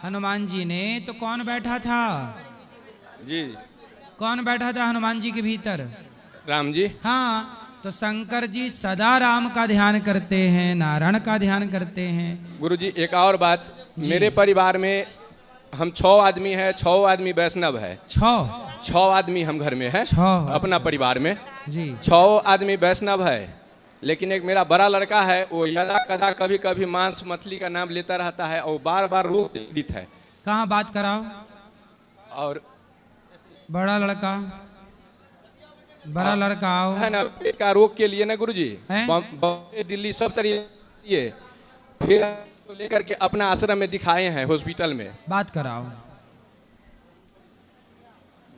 हनुमान जी ने, तो कौन बैठा था? जी, कौन बैठा था हनुमान जी के भीतर? राम जी। हाँ, तो शंकर जी सदा राम का ध्यान करते हैं, नारायण का ध्यान करते हैं। गुरु जी, एक और बात, मेरे परिवार में हम 6 आदमी हैं, 6 आदमी वैष्णव है। 6 आदमी हम घर में हैं, अपना परिवार में जी 6 आदमी वैष्णव है, लेकिन एक मेरा बड़ा लड़का है, वो यदा कदा कभी कभी मांस मछली का नाम लेता रहता है और बार बार रोग से पीड़ित है। कहाँ बात कराओ? और बड़ा लड़का, बड़ा लड़का आओ है ना, पेट का रोग के लिए ना गुरु जी, बॉम्बे दिल्ली सब तरह, फिर तो लेकर के अपना आश्रम में दिखाए हैं, हॉस्पिटल में। बात कराओ।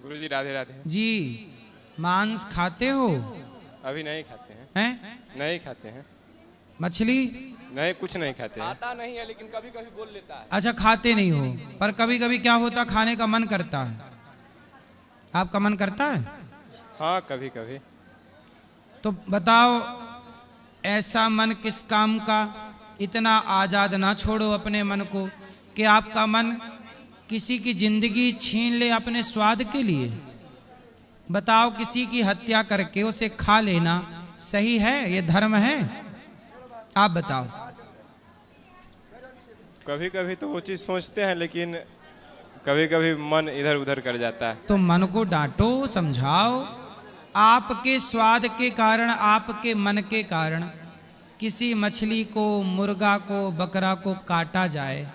गुरु जी राधे राधे जी। मांस खाते हो? अभी नहीं खाते हैं। हैं? नहीं खाते हैं। मछली? नहीं, कुछ नहीं खाते हैं। खाता नहीं है, लेकिन कभी कभी बोल लेता है। अच्छा, खाते नहीं हो, पर कभी कभी क्या होता, खाने का मन करता है। आपका मन करता है? हाँ, कभी कभी। तो बताओ, ऐसा मन किस काम का? इतना आजाद ना छोड़ो अपने मन को कि आपका मन किसी की जिंदगी छीन ले अपने स्वाद के लिए? बताओ, किसी की हत्या करके उसे खा लेना सही है? ये धर्म है? आप बताओ। कभी कभी तो वो चीज़ सोचते हैं, लेकिन कभी कभी मन इधर उधर कर जाता है। तो मन को डांटो, समझाओ। आपके स्वाद के कारण, आपके मन के कारण किसी मछली को, मुर्गा को, बकरा को काटा जाए,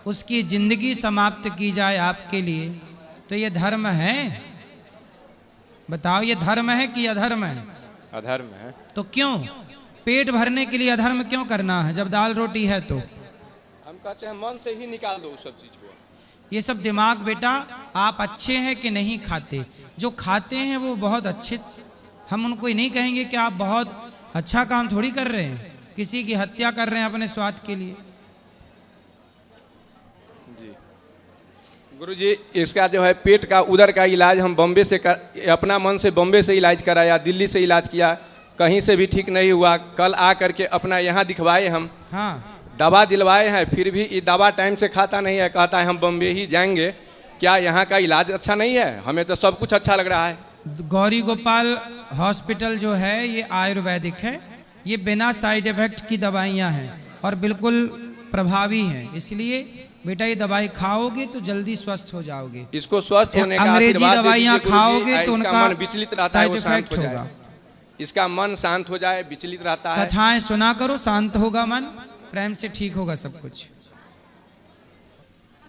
उसकी जिंदगी समाप्त की जाए आपके लिए, तो ये धर्म है? बताओ, ये धर्म है कि अधर्म है? अधर्म है। तो क्यों? पेट भरने के लिए अधर्म क्यों करना है जब दाल रोटी है? तो हम कहते हैं मन से ही निकाल दो उस सब चीज को। ये सब दिमाग बेटा, आप अच्छे हैं कि नहीं खाते? जो खाते हैं वो बहुत अच्छे, हम उनको ही नहीं कहेंगे कि आप बहुत अच्छा काम थोड़ी कर रहे हैं, किसी की हत्या कर रहे हैं अपने स्वाद के लिए। जी गुरुजी, इसका जो है पेट का, उधर का इलाज हम बॉम्बे से अपना मन से बॉम्बे से इलाज कराया, दिल्ली से इलाज किया, कहीं से भी ठीक नहीं हुआ। कल आ करके अपना यहाँ दिखवाए हम। हाँ, दवा दिलवाए हैं, फिर भी ये दवा टाइम से खाता नहीं है, कहता है हम बॉम्बे ही जाएंगे। क्या यहाँ का इलाज अच्छा नहीं है? हमें तो सब कुछ अच्छा लग रहा है। गौरी गोपाल हॉस्पिटल जो है ये आयुर्वेदिक है, ये बिना साइड इफेक्ट की दवाइयाँ हैं और बिल्कुल प्रभावी हैं। इसलिए बेटा ये दवाई खाओगे तो जल्दी स्वस्थ हो जाओगे। इसको स्वस्थ होने का अंग्रेजी दवाइयाँ खाओगे तो उनका मन विचलित रहता है, साइड इफेक्ट होगा। इसका मन शांत हो जाए, विचलित रहता है। कथाएं सुना करो, शांत होगा मन, प्रेम से ठीक होगा सब कुछ।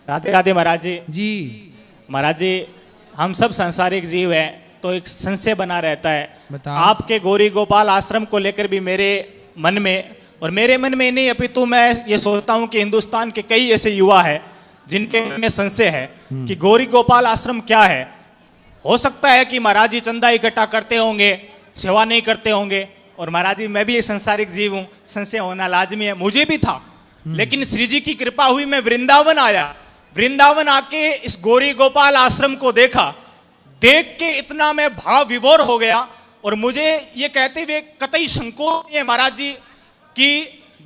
राधे राधे महाराज जी। जी महाराज जी, हम सब सांसारिक जीव हैं, तो एक संशय बना रहता है। बताओ। आपके गौरी गोपाल आश्रम को लेकर भी मेरे मन में, और मेरे मन में नहीं अपितु मैं ये सोचता हूँ कि हिंदुस्तान के कई ऐसे युवा हैं जिनके मन में संशय है कि गौरी गोपाल आश्रम क्या है। हो सकता है कि महाराज जी चंदा इकट्ठा करते होंगे, सेवा नहीं करते होंगे। और महाराज जी, मैं भी एक संसारिक जीव हूँ, संशय होना लाजमी है, मुझे भी था। लेकिन श्री जी की कृपा हुई, मैं वृंदावन आया। वृंदावन आके इस गौरी गोपाल आश्रम को देखा, देख के इतना मैं भाव विभोर हो गया। और मुझे ये कहते हुए कतई संकोच नहीं है महाराज जी कि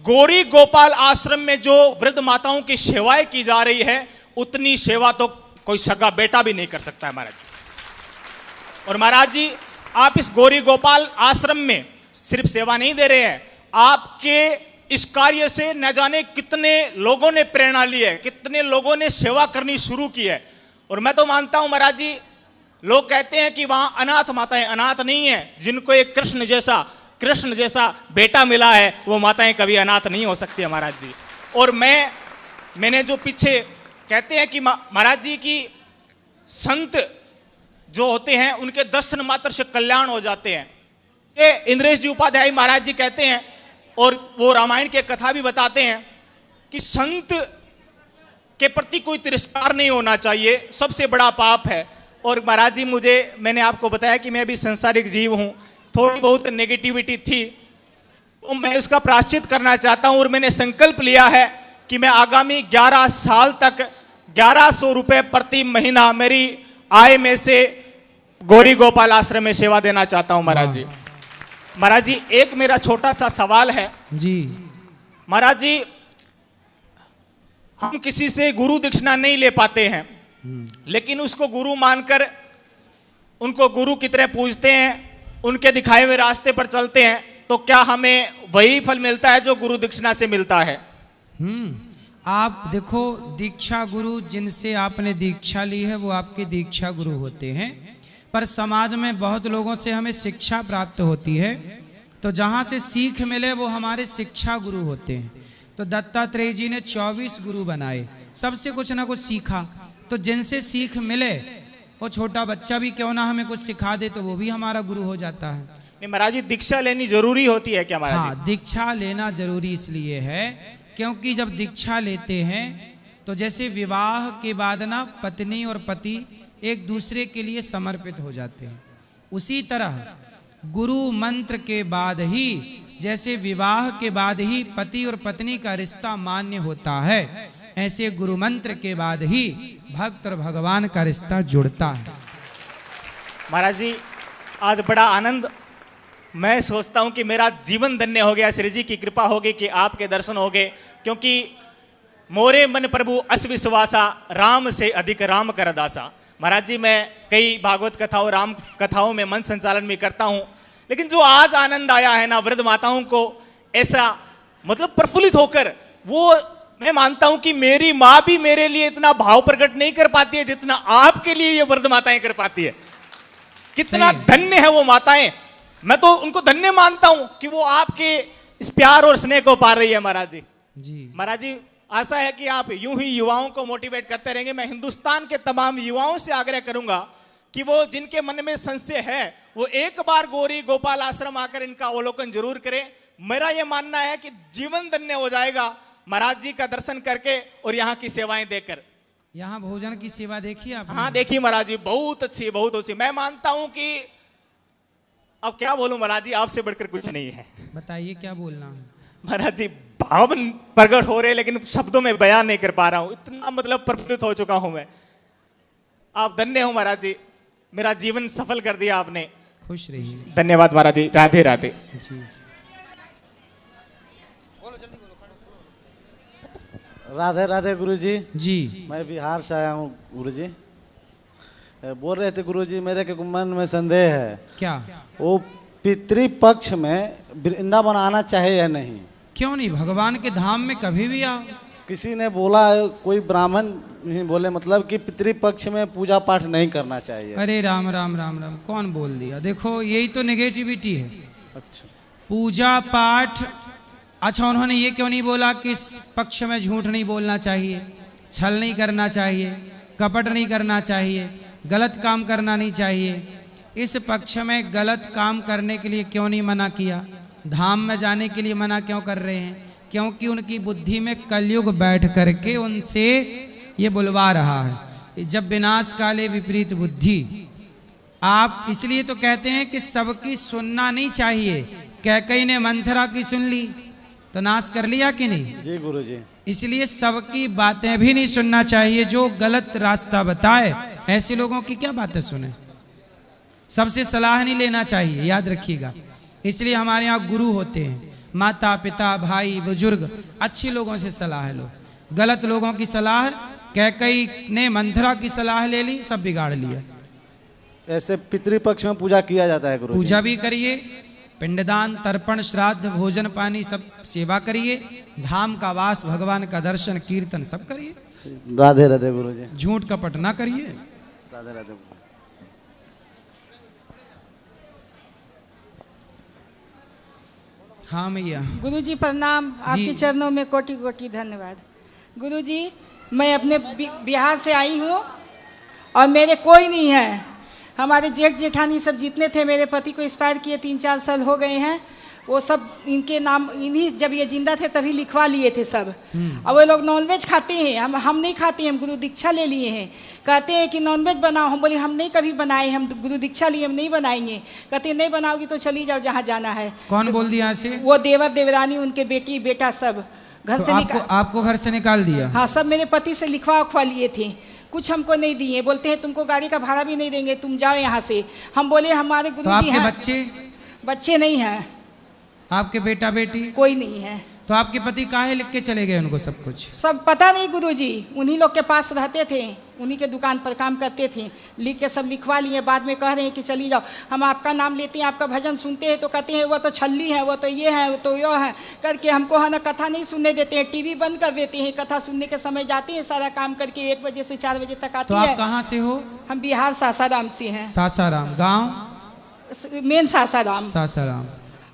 गौरी गोपाल आश्रम में जो वृद्ध माताओं की सेवाएं की जा रही है, उतनी सेवा तो कोई सगा बेटा भी नहीं कर सकता है महाराज जी। और महाराज जी, आप इस गौरी गोपाल आश्रम में सिर्फ सेवा नहीं दे रहे हैं, आपके इस कार्य से न जाने कितने लोगों ने प्रेरणा ली है, कितने लोगों ने सेवा करनी शुरू की है। और मैं तो मानता हूं महाराज जी, लोग कहते हैं कि वहां अनाथ माताएं, अनाथ नहीं है। जिनको एक कृष्ण जैसा बेटा मिला है, वो माताएं कभी अनाथ नहीं हो सकती है महाराज जी। और मैंने जो पीछे कहते हैं कि महाराज जी की संत जो होते हैं उनके दर्शन मात्र से कल्याण हो जाते हैं, ये इंद्रेश जी उपाध्याय महाराज जी कहते हैं। और वो रामायण की कथा भी बताते हैं कि संत के प्रति कोई तिरस्कार नहीं होना चाहिए, सबसे बड़ा पाप है। और महाराज जी, मैंने आपको बताया कि मैं भी संसारिक जीव हूँ, थोड़ी बहुत नेगेटिविटी थी, तो मैं उसका प्रायश्चित करना चाहता हूँ। और मैंने संकल्प लिया है कि मैं आगामी 11 साल तक 1100 रुपये प्रति महीना मेरी आय में से गौरी गोपाल आश्रम में सेवा देना चाहता हूँ महाराज जी। महाराज जी, एक मेरा छोटा सा सवाल है जी। महाराज जी, हम किसी से गुरु दीक्षिणा नहीं ले पाते हैं, लेकिन उसको गुरु मानकर उनको गुरु की तरह पूजते हैं, उनके दिखाए हुए रास्ते पर चलते हैं, तो क्या हमें वही फल मिलता है जो गुरु दीक्षिणा से मिलता है? आप देखो, दीक्षा गुरु जिनसे आपने दीक्षा ली है वो आपके दीक्षा गुरु होते हैं। पर समाज में बहुत लोगों से हमें शिक्षा प्राप्त होती है, तो जहाँ से सीख मिले वो हमारे शिक्षा गुरु होते हैं। तो दत्तात्रेय जी ने 24 गुरु बनाए, सबसे कुछ ना कुछ सीखा। तो जिनसे सीख मिले, वो छोटा बच्चा भी क्यों ना हमें कुछ सिखा दे, तो वो भी हमारा गुरु हो जाता है। महाराज जी, दीक्षा लेनी जरूरी होती है क्या महाराज जी? हाँ, दीक्षा लेना जरूरी इसलिए है क्योंकि जब दीक्षा लेते हैं तो जैसे विवाह के बाद ना पत्नी और पति एक दूसरे के लिए समर्पित हो जाते हैं, उसी तरह गुरु मंत्र के बाद ही, जैसे विवाह के बाद ही पति और पत्नी का रिश्ता मान्य होता है, ऐसे गुरु मंत्र के बाद ही भक्त और भगवान का रिश्ता जुड़ता है। महाराज जी, आज बड़ा आनंद, मैं सोचता हूं कि मेरा जीवन धन्य हो गया, श्री जी की कृपा होगी कि आपके दर्शन हो गए। क्योंकि मोरे मन प्रभु अस विश्वासा, राम से अधिक राम कर दासा। महाराज जी, मैं कई भागवत कथाओं, राम कथाओं में मन संचालन भी करता हूं, लेकिन जो आज आनंद आया है ना वृद्ध माताओं को, ऐसा मतलब प्रफुल्लित होकर, वो मैं मानता हूं कि मेरी माँ भी मेरे लिए इतना भाव प्रकट नहीं कर पाती है जितना आपके लिए ये वृद्ध माताएं कर पाती है। कितना धन्य है वो माताएं, मैं तो उनको धन्य मानता हूं कि वो आपके इस प्यार और स्नेह को पा रही है। महाराज जी, महाराज जी, आशा है कि आप यूं ही युवाओं को मोटिवेट करते रहेंगे। मैं हिंदुस्तान के तमाम युवाओं से आग्रह करूंगा कि वो जिनके मन में संशय है वो एक बार गौरी गोपाल आश्रम आकर इनका अवलोकन जरूर करें। मेरा ये मानना है कि जीवन धन्य हो जाएगा महाराज जी का दर्शन करके और यहाँ की सेवाएं देकर। यहाँ भोजन की सेवा देखी आप? हाँ देखिए महाराज जी, बहुत अच्छी, बहुत अच्छी। मैं मानता हूं कि अब क्या बोलूं महाराज जी, आपसे बढ़कर कुछ नहीं है। बताइए क्या बोलना है? महाराज जी, भाव प्रकट हो रहे लेकिन शब्दों में बयान नहीं कर पा रहा हूं, इतना मतलब प्रफुल्लित हो चुका हूं मैं। आप धन्य हो महाराज जी, मेरा जीवन सफल कर दिया आपने। खुश रहिए। धन्यवाद महाराज जी, राधे राधे जी। राधे राधे गुरुजी। जी, मैं बिहार से आया हूँ गुरुजी। बोल रहे थे गुरुजी, मेरे के मन में संदेह है। क्या? वो पितृपक्ष में वृंदावन आना चाहिए या नहीं? क्यों नहीं, भगवान के धाम में कभी भी आओ। किसी ने बोला, कोई ब्राह्मण ही बोले, मतलब कि पितृपक्ष में पूजा पाठ नहीं करना चाहिए। अरे राम राम राम राम, कौन बोल दिया? देखो यही तो नेगेटिविटी है। अच्छा, पूजा पाठ। अच्छा, उन्होंने ये क्यों नहीं बोला कि इस पक्ष में झूठ नहीं बोलना चाहिए, छल नहीं करना चाहिए, कपट नहीं करना चाहिए, गलत काम करना नहीं चाहिए? इस पक्ष में गलत काम करने के लिए क्यों नहीं मना किया? धाम में जाने के लिए मना क्यों कर रहे हैं? क्योंकि उनकी बुद्धि में कलयुग बैठ करके उनसे ये बुलवा रहा है। जब विनाश काले विपरीत बुद्धि, आप इसलिए तो कहते हैं कि सबकी सुनना नहीं चाहिए। कैकई ने मंथरा की सुन ली तो नाश कर लिया कि नहीं? जी गुरुजी। इसलिए सबकी बातें भी नहीं सुनना चाहिए। जो गलत रास्ता बताए ऐसे लोगों की क्या बातें सुने? सबसे सलाह नहीं लेना चाहिए, याद रखिएगा। इसलिए हमारे यहाँ गुरु होते हैं, माता पिता भाई बुजुर्ग, अच्छे लोगों से सलाह लो। गलत लोगों की सलाह, कैकई ने मंथरा की सलाह ले ली, सब बिगाड़ लिया। ऐसे पितृपक्ष में पूजा किया जाता है गुरुजी? पूजा भी करिए, पिंडदान, तर्पण, श्राद्ध, भोजन पानी सब सेवा करिए, धाम का वास, भगवान का दर्शन, कीर्तन सब करिए। राधे राधे गुरुजी। झूठ कपट ना करिए। राधे राधे। हाँ मैया। गुरुजी प्रणाम, आपके चरणों में कोटि कोटि धन्यवाद। गुरुजी, मैं अपने बिहार से आई हूँ और मेरे कोई नहीं है। हमारे जेठ जेठानी सब जितने थे, मेरे पति को एक्सपायर किए 3-4 साल हो गए हैं। वो सब इनके नाम, इन्हीं जब ये जिंदा थे तभी लिखवा लिए थे सब। और वो लोग नॉनवेज खाते हैं, हम नहीं खाते हैं, हम गुरु दीक्षा ले लिए हैं। कहते हैं कि नॉनवेज बनाओ, हम बोले हम नहीं कभी बनाए, हम गुरु दीक्षा लिए, हम नहीं बनाएंगे। कहते हैं नहीं बनाओगी तो चली जाओ जहाँ जाना है। कौन बोल दिया ऐसे? वो देवर देवरानी, उनके बेटी बेटा सब घर से आपको घर से निकाल दिया? हाँ, सब मेरे पति से लिखवा उखवा लिए थे, कुछ हमको नहीं दिए। बोलते हैं तुमको गाड़ी का भाड़ा भी नहीं देंगे, तुम जाओ यहाँ से। हम बोले हमारे गुरु जी हैं। बच्चे नहीं हैं? आपके बेटा बेटी कोई नहीं है। तो आपके पति काहे लिख के चले गए उनको सब कुछ? सब पता नहीं गुरुजी, उन्हीं लोग के पास रहते थे, उन्हीं के दुकान पर काम करते थे। लिख के सब लिखवा लिए, बाद में कह रहे हैं कि चली जाओ। हम आपका नाम लेते हैं, आपका भजन सुनते हैं तो कहते हैं वो तो छल्ली है, वो तो ये है, वो तो यो है करके हमको है ना कथा नहीं सुनने देते हैं, टीवी बंद कर देते हैं। कथा सुनने के समय जाते हैं, सारा काम करके 1 बजे से 4 बजे तक आते हैं। तो आप कहाँ से हो? हम बिहार सासाराम से हैं। सासाराम गाँव? मेन सासाराम। सासाराम।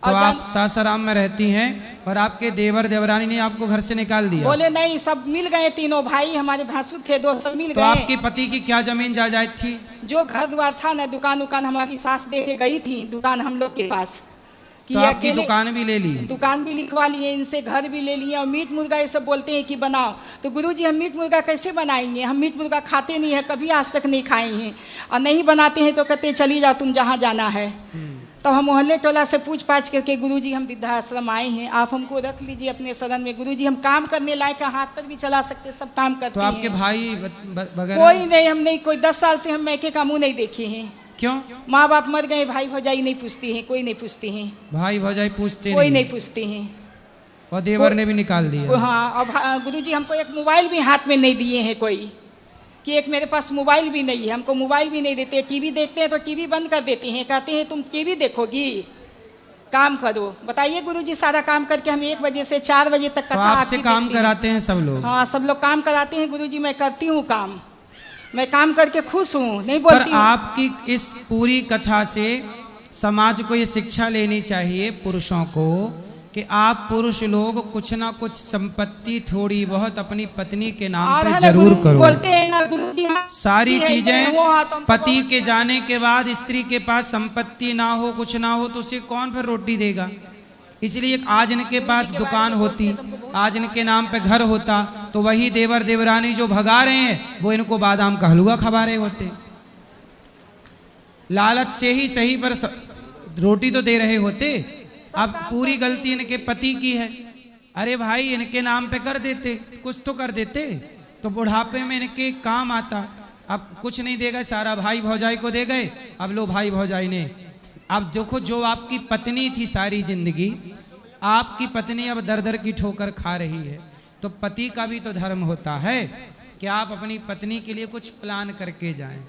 तो आप सासाराम में रहती हैं और आपके देवर देवरानी ने आपको घर से निकाल दिया? बोले नहीं, सब मिल गए, तीनों भाई हमारे भासुर थे, 2 सब मिल गए। तो आपके पति की क्या जमीन जायदाद थी? जो घर द्वार था ना, दुकान उकान हमारी सास दे के गई थी, दुकान हम लोग के पास। तो आपकी दुकान भी ले ली? दुकान भी लिखवा लिए इनसे, घर भी ले लिए। और मीट मुर्गा ये सब बोलते हैं कि बनाओ। तो गुरुजी हम मीट मुर्गा कैसे बनाएंगे? हम मीट मुर्गा खाते नहीं है, कभी आज तक नहीं खाए हैं। और नहीं बनाते हैं तो कहते चली जाओ तुम जहाँ जाना है। तो हम मोहल्ले टोला से पूछ पाछ करके गुरुजी हम वृद्धाश्रम आए हैं, आप हमको रख लीजिए अपने शरण में। गुरुजी हम काम करने लायक, हाथ पर भी चला सकते, सब काम करते हैं। तो आपके भाई वगैरह? कोई नहीं, हम नहीं, कोई 10 साल से हम मैके का मुँह नहीं देखे हैं। क्यों? माँ बाप मर गए, भाई भौजाई नहीं पूछते हैं, कोई नहीं पूछते हैं। भाई भौजाई पूछते कोई नहीं पूछते हैं। और देवर ने भी निकाल दिया। हाँ, अब गुरुजी हमको एक मोबाइल भी हाथ में नहीं दिए हैं कोई, कि एक मेरे पास मोबाइल भी नहीं है, हमको मोबाइल भी नहीं देते। टीवी देखते हैं तो टीवी बंद कर देते हैं, कहते हैं तुम टीवी देखोगी, काम करो। बताइए गुरुजी, सारा काम करके हम 1 बजे से 4 बजे तक तो आपसे काम कराते हैं सब लोग? हाँ, सब लोग काम कराते हैं गुरुजी। मैं करती हूँ काम, मैं काम करके खुश हूँ, नहीं बोलती। पर आपकी इस पूरी कथा से समाज को ये शिक्षा लेनी चाहिए, पुरुषों को, कि आप पुरुष लोग कुछ ना कुछ संपत्ति थोड़ी बहुत अपनी पत्नी के नाम पे जरूर करो। बोलते हैं ना गुरुजी, सारी चीजें पति के जाने के बाद स्त्री के पास संपत्ति ना हो, कुछ ना हो, तो उसे कौन फिर रोटी देगा? इसलिए आज इनके पास दुकान होती, आज इनके नाम पे घर होता, तो वही देवर देवरानी जो भगा रहे हैं वो इनको बादाम का हलवा खवा रहे होते। लालच से ही सही पर रोटी तो दे रहे होते। अब पूरी गलती इनके पति की है। अरे भाई, इनके नाम पे कर देते, कुछ तो कर देते, तो बुढ़ापे में इनके काम आता। अब कुछ नहीं देगा, सारा भाई भौजाई को दे गए। अब लो भाई भौजाई ने, अब देखो, जो आपकी पत्नी थी सारी जिंदगी, आपकी पत्नी अब दर दर की ठोकर खा रही है। तो पति का भी तो धर्म होता है कि आप अपनी पत्नी के लिए कुछ प्लान करके जाएं।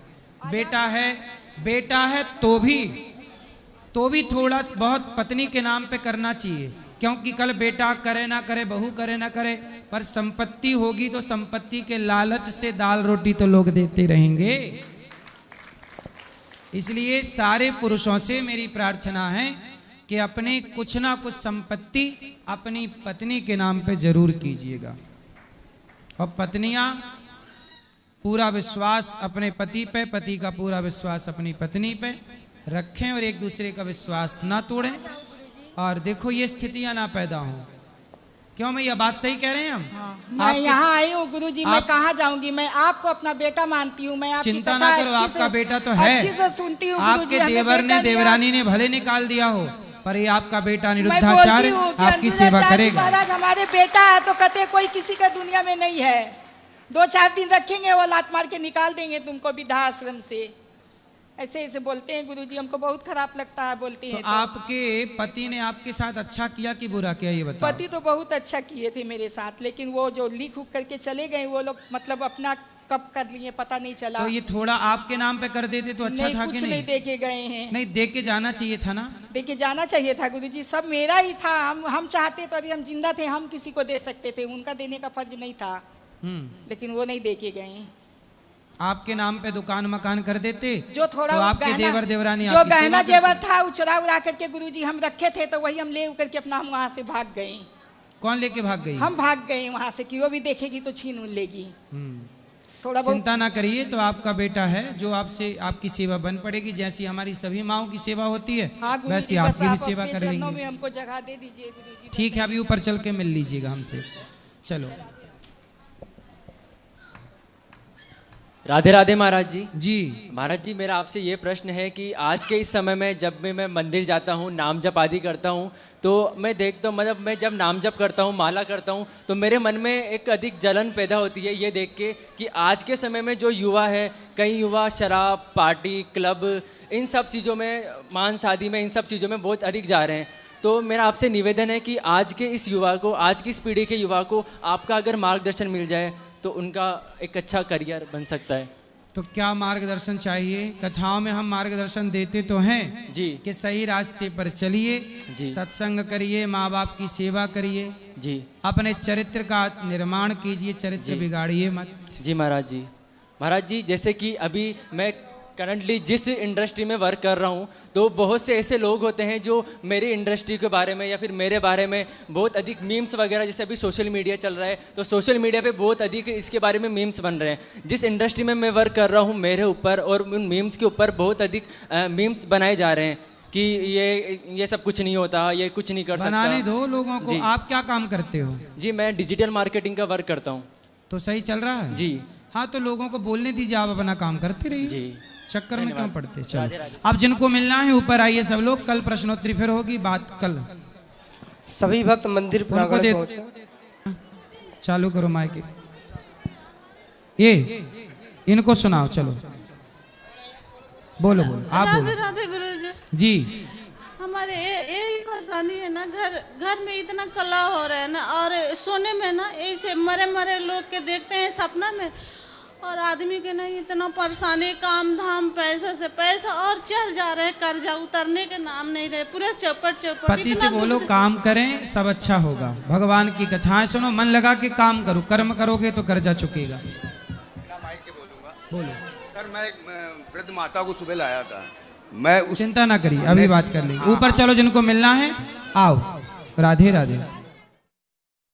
बेटा है तो भी थोड़ा बहुत पत्नी के नाम पे करना चाहिए, क्योंकि कल बेटा करे ना करे, बहू करे ना करे, पर संपत्ति होगी तो संपत्ति के लालच से दाल रोटी तो लोग देते रहेंगे। इसलिए सारे पुरुषों से मेरी प्रार्थना है कि अपने कुछ ना कुछ संपत्ति अपनी पत्नी के नाम पे जरूर कीजिएगा। और पत्नियां पूरा विश्वास अपने पति पे, पति का पूरा विश्वास अपनी पत्नी पे रखें और एक दूसरे का विश्वास ना तोड़ें। और देखो, ये स्थितियां ना पैदा हों। क्यों, मैं ये बात सही कह रहे हैं हम? मैं यहाँ आई हूँ गुरुजी, मैं कहाँ जाऊंगी? मैं आपको अपना बेटा मानती हूँ। मैं आपकी चिंता ना करो, आपका बेटा तो है, अच्छी से सुनती हूँ। आपके देवर ने, देवरानी ने भले निकाल दिया हो, पर ये आपका बेटा निरुद्धाचार्य आपकी सेवा करेगा। महाराज, हमारे बेटा है तो कहते कोई किसी का दुनिया में नहीं है। 2-4 दिन रखेंगे, वो लात मार के निकाल देंगे तुमको वृद्धाश्रम से। ऐसे बोलते हैं गुरुजी, हमको बहुत खराब लगता है बोलते हैं। तो आपके पति ने आपके साथ अच्छा किया कि बुरा किया, ये बताओ? पति तो बहुत अच्छा किए थे मेरे साथ, लेकिन वो जो लीक हुक करके चले गए, वो लोग मतलब अपना कब कर लिए पता नहीं चला। तो ये थोड़ा आपके नाम पे कर देते तो अच्छा था कि नहीं? नहीं, दे के गए हैं। नहीं, दे के जाना चाहिए था ना? दे के जाना चाहिए था गुरुजी, सब मेरा ही था। हम चाहते तो अभी हम जिंदा थे, हम किसी को दे सकते थे, उनका देने का फर्ज नहीं था। लेकिन वो नहीं दे के गए। आपके नाम पे दुकान मकान कर देते जो थोड़ा तो आपके देवर देवरानी जो गहना जेवर था वो चुरा उड़ा करके गुरुजी हम रखे थे, तो वही हम ले करके अपना हम वहाँ से भाग गए। कौन लेके भाग गई? हम भाग गए वहाँ से कि वो भी देखेगी तो छीन उन लेगी। थोड़ा चिंता ना करिए, तो आपका बेटा है जो आपसे आपकी सेवा बन पड़ेगी। जैसी हमारी सभी माओं की सेवा होती है, वैसी आपकी भी सेवा कर लेंगे। हमको जगह दे दीजिए गुरुजी। ठीक है, अभी ऊपर चल के मिल लीजिएगा हमसे। चलो। राधे राधे महाराज जी। जी महाराज जी, मेरा आपसे ये प्रश्न है कि आज के इस समय में जब भी मैं मंदिर जाता हूँ, नाम जप आदि करता हूँ, तो मैं देखता हूँ, मतलब मैं जब नाम जप करता हूँ, माला करता हूँ, तो मेरे मन में एक अधिक जलन पैदा होती है ये देख के कि आज के समय में जो युवा है, कई युवा शराब, पार्टी, क्लब, इन सब चीज़ों में, मांस आदि में, इन सब चीज़ों में बहुत अधिक जा रहे हैं। तो मेरा आपसे निवेदन है कि आज के इस युवा को, आज की इस पीढ़ी के युवा को आपका अगर मार्गदर्शन मिल जाए तो उनका एक अच्छा करियर बन सकता है। तो क्या मार्गदर्शन चाहिए? कथाओं में हम मार्गदर्शन देते तो हैं जी, कि सही रास्ते पर चलिए, सत्संग करिए, माँ बाप की सेवा करिए जी, अपने चरित्र का निर्माण कीजिए, चरित्र बिगाड़िए मत। जी महाराज जी। महाराज जी, जैसे कि अभी मैं करंटली जिस इंडस्ट्री में वर्क कर रहा हूँ, तो बहुत से ऐसे लोग होते हैं जो मेरी इंडस्ट्री के बारे में या फिर मेरे बारे में बहुत अधिक मीम्स वगैरह, जैसे अभी सोशल मीडिया चल रहा है, तो सोशल मीडिया पे बहुत अधिक इसके बारे में मीम्स बन रहे हैं। जिस इंडस्ट्री में मैं वर्क कर रहा हूँ, मेरे ऊपर और उन मीम्स के ऊपर बहुत अधिक मीम्स बनाए जा रहे हैं कि ये सब कुछ नहीं होता, ये कुछ नहीं कर सकता। बनाने दो लोगों को। आप क्या काम करते हो? जी, मैं डिजिटल मार्केटिंग का वर्क करता हूँ। तो सही चल रहा है? जी हाँ, तो लोगों को बोलने दीजिए, आप अपना काम करते रहिए जी, चक्कर में क्यों पड़ते। चलो, राधे राधे। अब जिनको मिलना है ऊपर आइए सब लोग, कल प्रश्नोत्तरी फिर होगी, बात कल। सभी भक्त मंदिर प्रांगण पहुंचे। चालू करो माइक। ये इनको सुनाओ, चलो बोलो बोलो, आप बोलो। राधे राधे गुरुजी जी। हमारे एक वर्ष परेशानी है ना, घर में इतना कला हो रहा है ना, और सोने में ना ऐसे मरे मरे लोग के देखते हैं सपना में, और आदमी के नहीं इतना परेशानी, काम धाम पैसा से पैसा और चढ़ जा रहे, कर्जा उतरने के नाम नहीं रहे, पूरा चौपट। पति से बोलो काम करें, सब अच्छा होगा। भगवान की कथाएं सुनो, मन लगा के काम करो, कर्म करोगे तो कर्जा चुकेगा। बोलो सर, मैं वृद्ध माता को सुबह लाया था, मैं चिंता ना करिए, अभी बात कर लेंगे। ऊपर चलो, जिनको मिलना है आओ। राधे राधे।